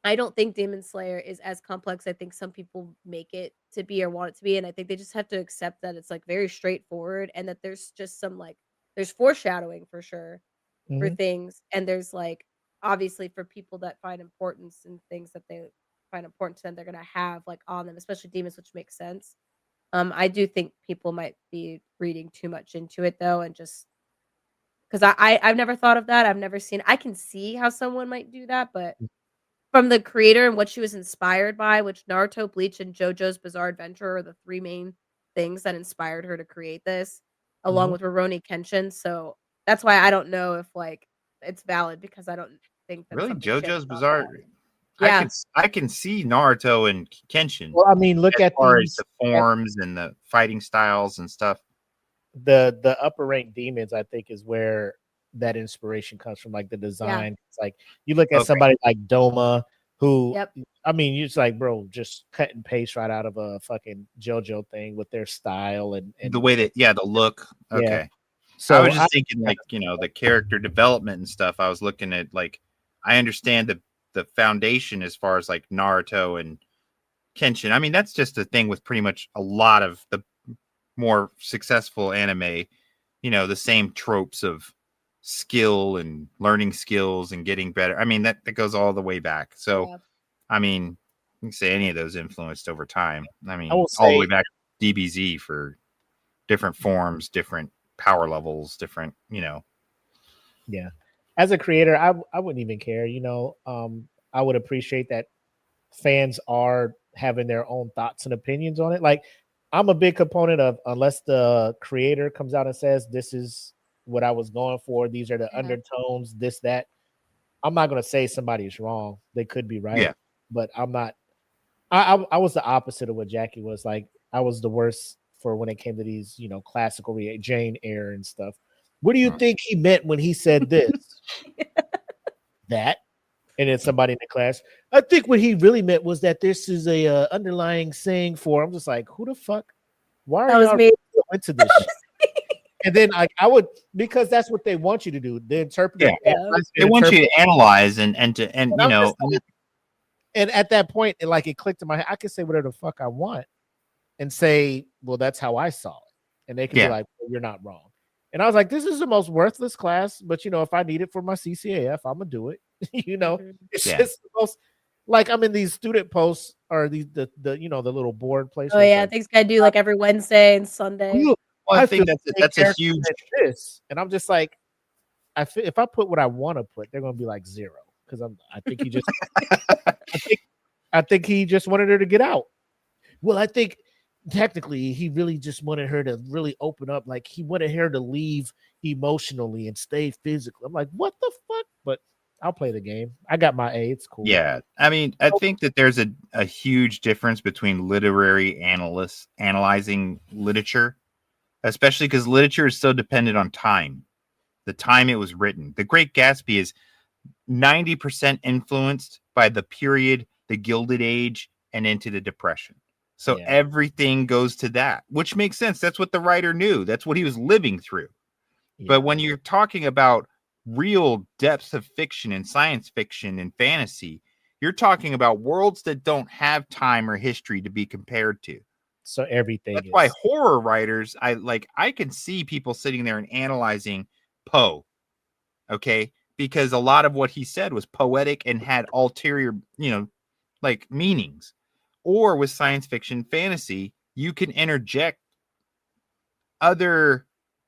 S5: I don't think Demon Slayer is as complex. I think some people make it to be or want it to be, and I think they just have to accept that it's like very straightforward and that there's just some like there's foreshadowing for sure for
S3: Mhm.
S5: things, and there's like obviously for people that find importance in things that they find important to them, they're gonna have like on them, especially demons, which makes sense. I do think people might be reading too much into it though, and just because I've never thought of that. I've never seen. I can see how someone might do that, but from the creator and what she was inspired by, which Naruto, Bleach, and JoJo's Bizarre Adventure are the 3 main things that inspired her to create this, along
S3: Mhm.
S5: with Rurouni Kenshin, so that's why I don't know if, like, it's valid because I don't think that's
S4: really,
S5: something she ever
S4: JoJo's
S5: thought
S4: Bizarre.
S5: about. Yeah.
S4: I can see Naruto and Kenshin
S3: Well, I mean, look
S4: as
S3: at
S4: far as the
S3: these
S4: forms and the fighting styles and stuff.
S3: the upper rank demons. I think is where that inspiration comes from, like the
S5: Yeah.
S3: design. It's like you look at
S4: Okay.
S3: somebody like Doma, who
S5: Yep.
S3: I mean, you're just like, bro, just cut and paste right out of a fucking JoJo thing with their style
S4: The way that, the look.
S3: yeah.
S4: Okay. I was
S3: So
S4: just thinking, like, the character development and stuff. I was looking at, like, I understand the foundation as far as like Naruto and Kenshin. I mean, that's just the thing with pretty much a lot of the more successful anime, the same tropes of skill and learning skills and getting better. I mean, that goes all the way back. So,
S5: Yeah.
S4: I mean, you can say any of those influenced over time. I
S3: I
S4: mean,
S3: will
S4: all the way
S3: say,
S4: back to DBZ for different forms, different power levels, different,
S3: yeah, as a creator, I wouldn't even care. I would appreciate that fans are having their own thoughts and opinions on it. Like, I'm a big component of, unless the creator comes out and says this is what I was going for, these are the
S5: Yeah.
S3: undertones, this, that. I'm not gonna say somebody's wrong. They could be right,
S4: yeah.
S3: but I'm not. I was the opposite of what Jackie was. Like, I was the worst for when it came to these, classical Jane Eyre and stuff. What do you
S4: Huh.
S3: think he meant when he said this? That. And then somebody in the class, I think what he really meant was that this is a underlying saying for. I'm just like, who the fuck why
S5: That
S3: are
S5: was
S3: y'all
S5: me.
S3: so into this shit? And then like I would, because that's what they want you to do. The interpretive,
S4: Yeah. They want you to analyze and
S3: And
S4: you
S3: I'm
S4: know,
S3: just like- and at that point, it clicked in my head. I could say whatever the fuck I want and say, well, that's how I saw it. And they could be
S4: Yeah.
S3: like, well, you're not wrong. And I was like, this is the most worthless class, but if I need it for my CCAF, I'm gonna do it. It's
S4: Yeah.
S3: just the most like I'm in these student posts or the the little board place.
S5: Oh
S3: where it's
S5: yeah,
S3: like,
S5: things gotta do like every Wednesday and Sunday.
S3: "Look,
S4: Well, I
S3: feel
S4: think
S3: the
S4: that's
S3: same
S4: a
S3: character
S4: huge
S3: as this," and I'm just like, if I put what I want to put, they're gonna be like 0 because I think he just I think he just wanted her to get out. Well, I think technically he really just wanted her to really open up. Like he wanted her to leave emotionally and stay physically. I'm like, what the fuck? But I'll play the game. I got my A. It's cool.
S4: Yeah. I mean, I think that there's a huge difference between literary analysts analyzing literature, especially because literature is so dependent on time, the time it was written. The Great Gatsby is 90% influenced by the period, the Gilded Age, and into the Depression. So
S3: Yeah.
S4: everything goes to that, which makes sense. That's what the writer knew. That's what he was living through.
S3: Yeah.
S4: But when you're talking about real depths of fiction and science fiction and fantasy, you're talking about worlds that don't have time or history to be compared to.
S3: So everything
S4: That's
S3: is
S4: why horror writers, I can see people sitting there and analyzing Poe. Okay, because a lot of what he said was poetic and had ulterior, like meanings. Or with science fiction fantasy, you can interject other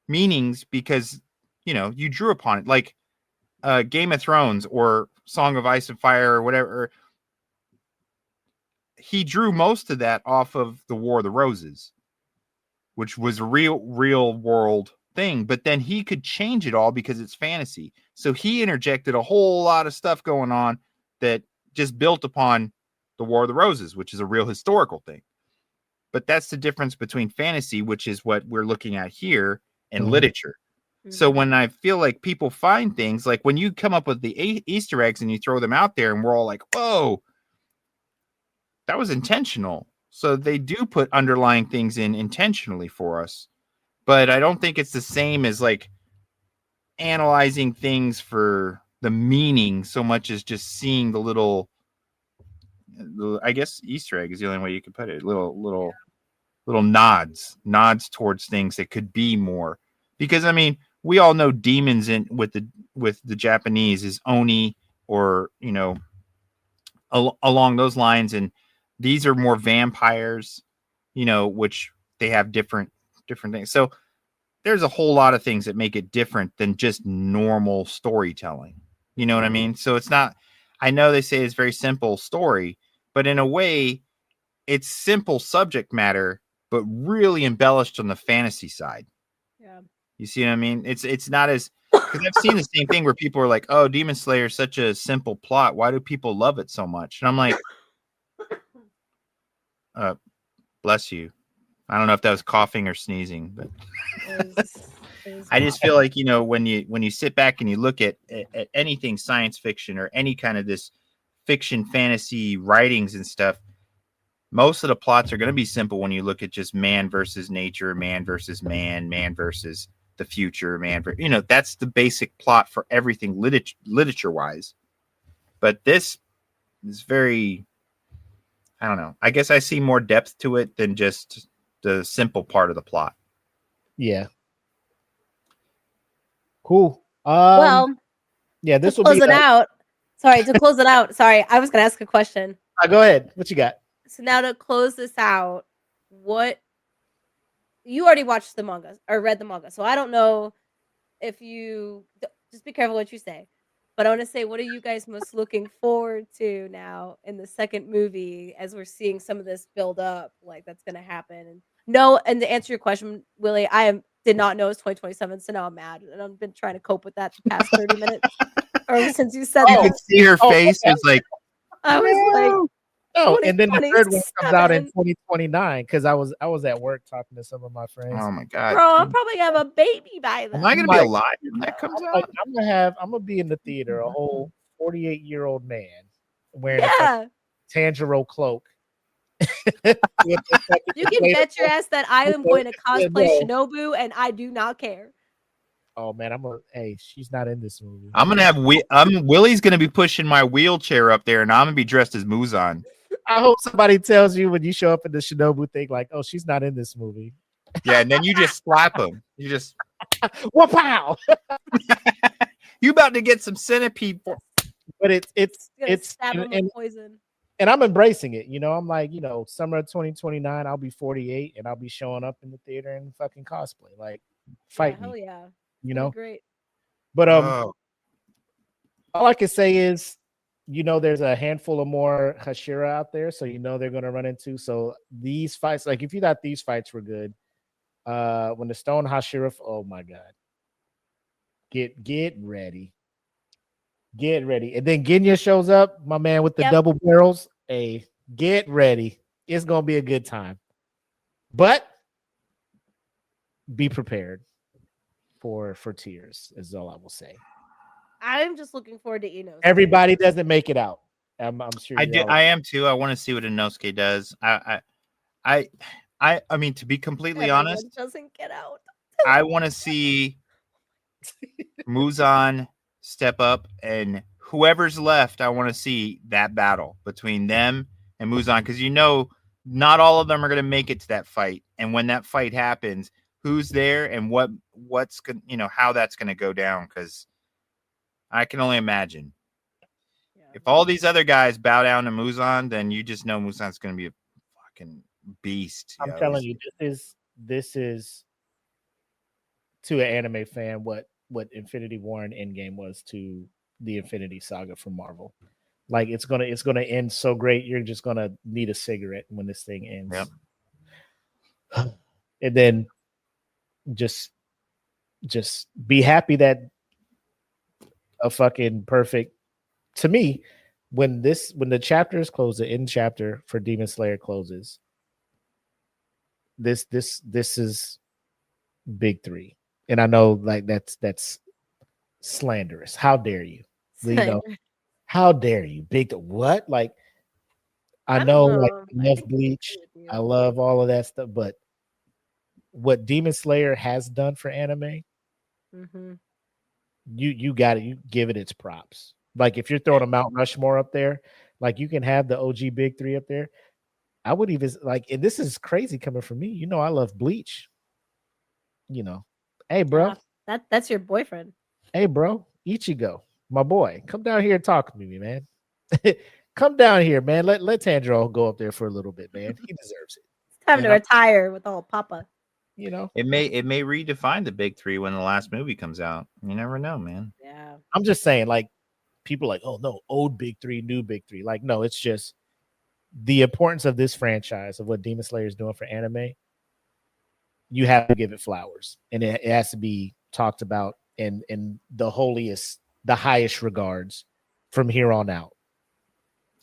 S4: meanings because you drew upon it, like Game of Thrones or Song of Ice and Fire or whatever. He drew most of that off of the War of the Roses, which was a real world thing, but then he could change it all because it's fantasy. So he interjected a whole lot of stuff going on that just built upon the War of the Roses, which is a real historical thing. But that's the difference between fantasy, which is what we're looking at here, and literature. So when I feel like people find things, like when you come up with the Easter eggs and you throw them out there and we're all like, whoa, that was intentional. So they do put underlying things in intentionally for us. But I don't think it's the same as like analyzing things for the meaning so much as just seeing the little, I guess Easter egg is the only way you could put it. Little nods towards things that could be more. Because I mean, we all know demons with the Japanese is oni, or along those lines, and these are more vampires, which they have different things. So there's a whole lot of things that make it different than just normal storytelling. You know what I mean? So it's not, I know they say it's very simple story, but in a way it's simple subject matter, but really embellished on the fantasy side.
S5: Yeah.
S4: You see what I mean? It's not as, because I've seen the same thing where people are like, oh, Demon Slayer is such a simple plot. Why do people love it so much? And I'm like, bless you. I don't know if that was coughing or sneezing, but I just feel like, when you sit back and you look at anything science fiction or any kind of this fiction fantasy writings and stuff, most of the plots are going to be simple when you look at just man versus nature, man versus man versus the future, that's the basic plot for everything literature wise. But this is very, I don't know. I guess I see more depth to it than just the simple part of the plot.
S3: Yeah. Cool.
S5: Well,
S3: yeah, this
S5: to
S3: will be
S5: close it out. Sorry, to close it out. Sorry, I was gonna ask a question.
S3: Go ahead. What you got?
S5: So now to close this out, what you already watched the manga or read the manga, so I don't know if you just be careful what you say. But I want to say, what are you guys most looking forward to now in the second movie as we're seeing some of this build up, like that's going to happen? And to answer your question, Willie, did not know it's 2027, so now I'm mad, and I've been trying to cope with that the past 30 minutes, or since you said
S4: You
S5: that.
S4: could see her face was like,
S5: I was like,
S3: oh, and then the third one comes out in
S5: 2027.
S3: 2029 because I was at work talking to some of my friends.
S4: oh my god,
S5: Bro, I'm probably gonna have a baby by then.
S4: am I gonna be
S3: like-
S4: alive when that comes
S3: I'm
S4: out?
S3: gonna be in the theater, a whole 48-year-old man wearing a
S5: Yeah.
S3: Tanjiro cloak,
S5: You can bet your ass that I am going to cosplay
S3: no.
S5: Shinobu, and I do not care.
S3: Oh man, hey, she's not in this movie.
S4: I'm gonna have Willie's gonna be pushing my wheelchair up there, and I'm gonna be dressed as Muzan.
S3: I hope somebody tells you when you show up in the Shinobu thing, like, oh, she's not in this movie.
S4: Yeah, and then you just slap him. You just
S3: Wow.
S4: you about to get some centipede for.
S3: But it's
S5: Stab him with poison.
S3: And I'm embracing it. I'm like, summer of 2029, I'll be 48 and I'll be showing up in the theater and fucking cosplay. Like, fight me.
S5: Hell yeah. Great.
S3: But all I can say is, there's a handful of more Hashira out there, so they're gonna run into. So these fights, like if you thought these fights were good, when the Stone Hashira, oh my god. Get ready. Get ready. And then Genya shows up, my man with the double barrels. Hey, get ready. It's gonna be a good time. But be prepared for tears, is all I will say.
S5: I'm just looking forward to Inosuke.
S3: Everybody doesn't make it out. I'm sure
S4: I am too. I want to see what Inosuke does. I mean, to be completely honest,
S5: doesn't get out.
S4: I want to see Muzan step up, and whoever's left, I want to see that battle between them and Muzan, because not all of them are going to make it to that fight. And when that fight happens, who's there and what's going, how that's going to go down, because I can only imagine. Yeah. If all these other guys bow down to Muzan, then you just know Muzan's going to be a fucking beast.
S3: I'm telling you, this is to an anime fan what Infinity War and Endgame was to the Infinity Saga from Marvel. Like it's gonna end so great, you're just gonna need a cigarette when this thing ends. Yep. And then just be happy that a fucking perfect, to me, when the chapters close, the end chapter for Demon Slayer closes. This is big three. And I know like that's slanderous. How dare you? How dare you? Big what? Like I know like I love Bleach. I love all of that stuff, but what Demon Slayer has done for anime, you got it. You give it its props. Like if you're throwing a Mount Rushmore up there, like you can have the OG big three up there. I would even like, and this is crazy coming from me. I love Bleach. Hey, bro.
S5: That's your boyfriend.
S3: Hey, bro. Ichigo, my boy. Come down here and talk to me, man. Come down here, man. Let Tanjiro go up there for a little bit, man. He deserves it.
S5: It's time to retire with the whole Papa.
S4: It may redefine the big three when the last movie comes out. You never know, man.
S5: Yeah.
S3: I'm just saying, like, people like, oh no, old big three, new big three. Like, no, it's just the importance of this franchise, of what Demon Slayer is doing for anime. You have to give it flowers, and it has to be talked about in the highest regards from here on out.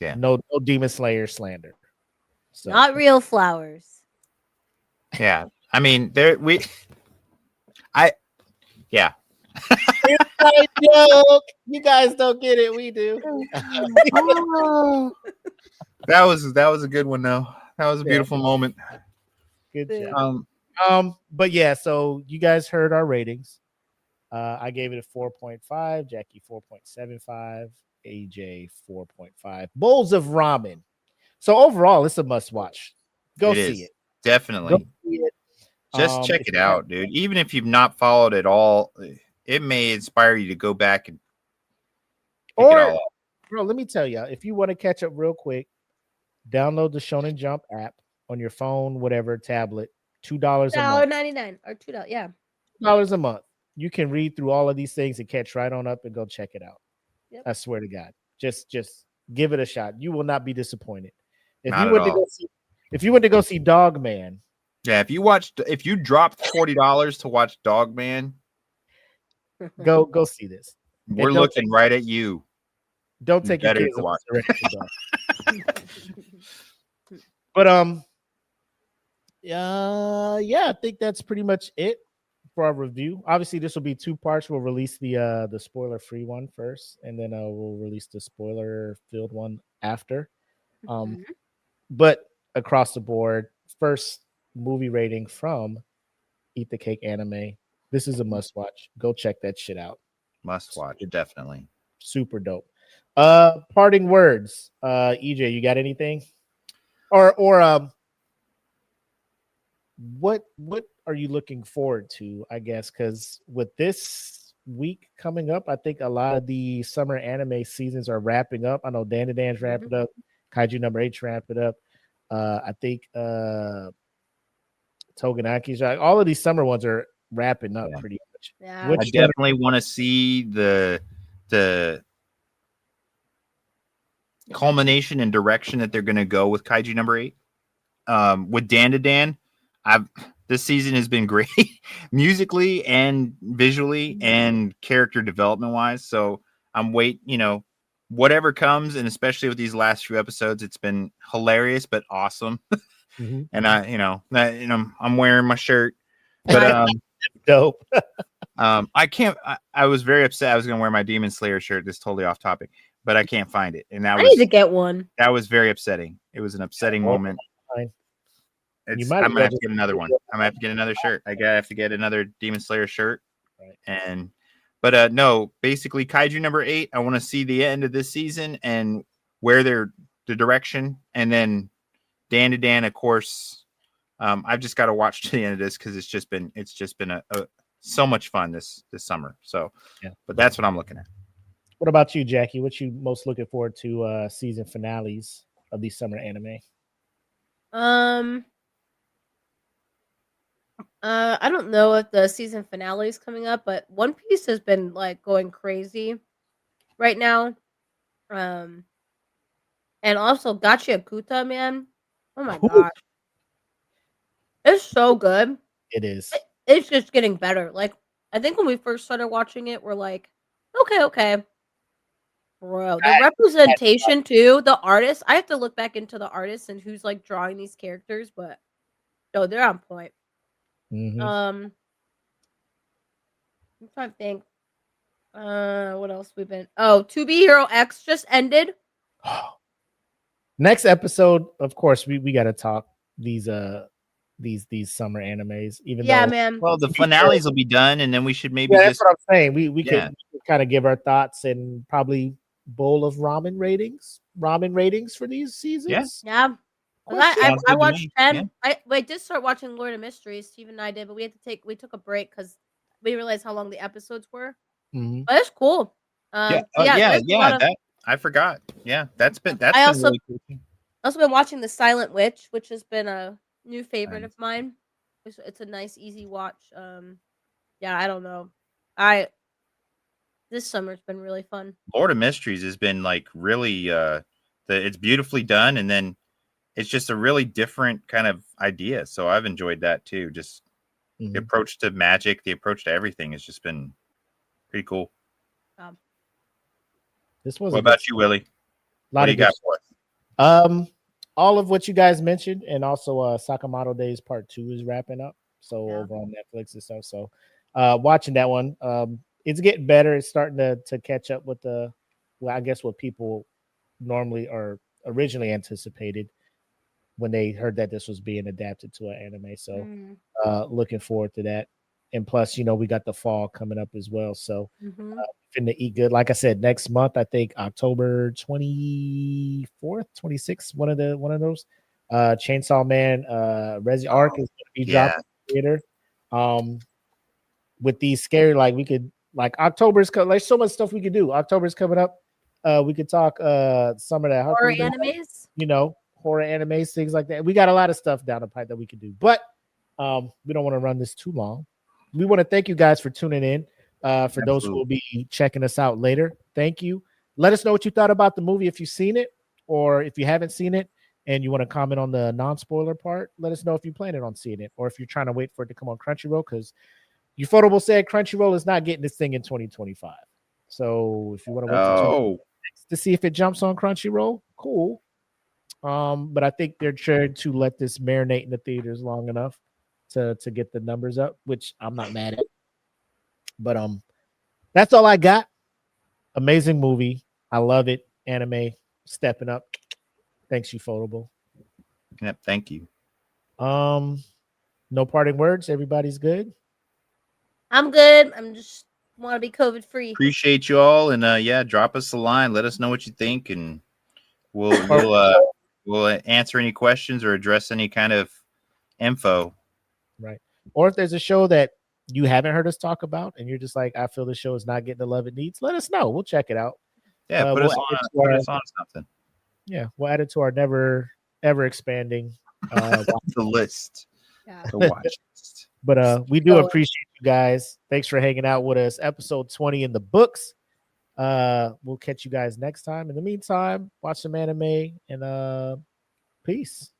S4: Yeah.
S3: No Demon Slayer slander.
S5: So. Not real flowers.
S4: Yeah. I mean, yeah.
S3: Joke. You guys don't get it. We do.
S4: That was a good one, though. That was a beautiful moment.
S3: Good job. But yeah, so you guys heard our ratings. I gave it a 4.5, Jackie 4.75, AJ 4.5. Bowls of ramen. So overall, it's a must watch. Go see it.
S4: Definitely.
S3: Go see it.
S4: Just check it out, dude. Even if you've not followed it all, it may inspire you to go back and pick it all up.
S3: Bro, let me tell you, if you want to catch up real quick, download the Shonen Jump app on your phone, whatever, tablet. $2 a month.
S5: $1.99 or $2, yeah.
S3: $2 a month. You can read through all of these things and catch right on up and go check it out. Yep. I swear to God. Just give it a shot. You will not be disappointed. If you went to go see Dog Man.
S4: Yeah, if you dropped $40 to watch Dog Man,
S3: go see this.
S4: We're looking right at you.
S3: Don't take your kids to watch. But yeah, I think that's pretty much it for our review. Obviously, this will be 2 parts. We'll release the spoiler-free one first, and then we'll release the spoiler-filled one after. But across the board. First movie rating from Eat the Cake Anime. This is a must watch. Go check that shit out.
S4: Must watch, definitely.
S3: Super dope. Parting words. EJ, you got anything? Or what are you looking forward to, I guess, because with this week coming up, I think a lot of the summer anime seasons are wrapping up. I know Dan Dan's wrapping up, Kaiju number 8's wrapping up. I think Toganaki's all of these summer ones are wrapping up pretty much.
S5: Yeah.
S4: I definitely want to see the culmination and direction that they're going to go with Kaiju number 8. With Dan, this season has been great musically and visually and character development wise. So I'm whatever comes, and especially with these last few episodes, it's been hilarious but awesome. And I'm wearing my shirt, but
S3: dope.
S4: I was very upset. I was going to wear my Demon Slayer shirt. This is totally off topic, but I can't find it, and
S5: I need to get one.
S4: That was very upsetting. It was an upsetting moment.
S3: Fine.
S4: I'm gonna have to get another one. I'm gonna have to get another shirt. I gotta have to get another Demon Slayer shirt.
S3: Right.
S4: But no, basically Kaiju number 8. I want to see the end of this season and where the direction, and then Dan, of course. I've just got to watch to the end of this because it's just been a so much fun this summer. So,
S3: yeah.
S4: But that's what I'm looking at.
S3: What about you, Jackie? What you most looking forward to season finales of these summer anime?
S5: I don't know if the season finale is coming up, but One Piece has been like going crazy right now. And also Gacha Kuta, man. Oh my gosh. It's so good.
S3: It is.
S5: It's just getting better. Like, I think when we first started watching it, we're like, okay. Bro, the representation too, the artists. I have to look back into the artists and who's like drawing these characters, but they're on point. I'm trying to think. What else we've been? Oh, To Be Hero X just ended.
S3: Next episode, of course, we got to talk these summer animes. Even though,
S5: man.
S4: Well, the finales will be done, and then we should maybe
S3: that's what I'm saying. We could kind of give our thoughts and probably bowl of ramen ratings for these seasons.
S5: Yeah. I watched 10. I did start watching Lord of Mysteries. Steven and I did, but we took a break because we realized how long the episodes were. But it's cool.
S4: I forgot. Yeah, that's been really cool.
S5: Also been watching The Silent Witch, which has been a new favorite of mine. It's a nice, easy watch. I don't know. This summer's been really fun.
S4: Lord of Mysteries has been like really it's beautifully done, and then it's just a really different kind of idea. So I've enjoyed that too. Just the approach to magic, the approach to everything has just been pretty cool. What about you, Willie? What do you got for
S3: us? All of what you guys mentioned, and also Sakamoto Days Part 2 is wrapping up. So over on Netflix and stuff. So watching that one. It's getting better. It's starting to catch up with I guess what people normally or originally anticipated when they heard that this was being adapted to an anime. So looking forward to that. And plus, we got the fall coming up as well. So finna eat good. Like I said, next month, I think October 24th, 26th, one of those. Chainsaw Man, Resi Arc is gonna be dropped in the theater. With these scary, we could October's like so much stuff we could do. October's coming up. We could talk some of that
S5: horror animes,
S3: horror animes, things like that. We got a lot of stuff down the pipe that we could do, but we don't want to run this too long. We want to thank you guys for tuning in. For those who will be checking us out later, thank you. Let us know what you thought about the movie if you've seen it, or if you haven't seen it and you want to comment on the non-spoiler part. Let us know if you're planning on seeing it, or if you're trying to wait for it to come on Crunchyroll, because Ufotable said Crunchyroll is not getting this thing in 2025. So if you want to wait to see if it jumps on Crunchyroll, cool. But I think they're trying to let this marinate in the theaters long enough to get the numbers up, which I'm not mad at. But that's all I got. Amazing movie. I love it. Anime stepping up. Thanks, Ufotable.
S4: Yep. Thank you.
S3: No parting words. Everybody's good.
S5: I'm good. I'm just want to be COVID free.
S4: Appreciate you all, and yeah, drop us a line. Let us know what you think, and we'll answer any questions or address any kind of info.
S3: Right. Or if there's a show that you haven't heard us talk about, and you're just like, I feel the show is not getting the love it needs, let us know. We'll check it out.
S4: Yeah, put us on something.
S3: Yeah, we'll add it to our never ever expanding
S4: the list.
S5: Yeah.
S4: The watch list.
S3: But we do appreciate you guys. Thanks for hanging out with us. Episode 20 in the books. We'll catch you guys next time. In the meantime, watch some anime and peace.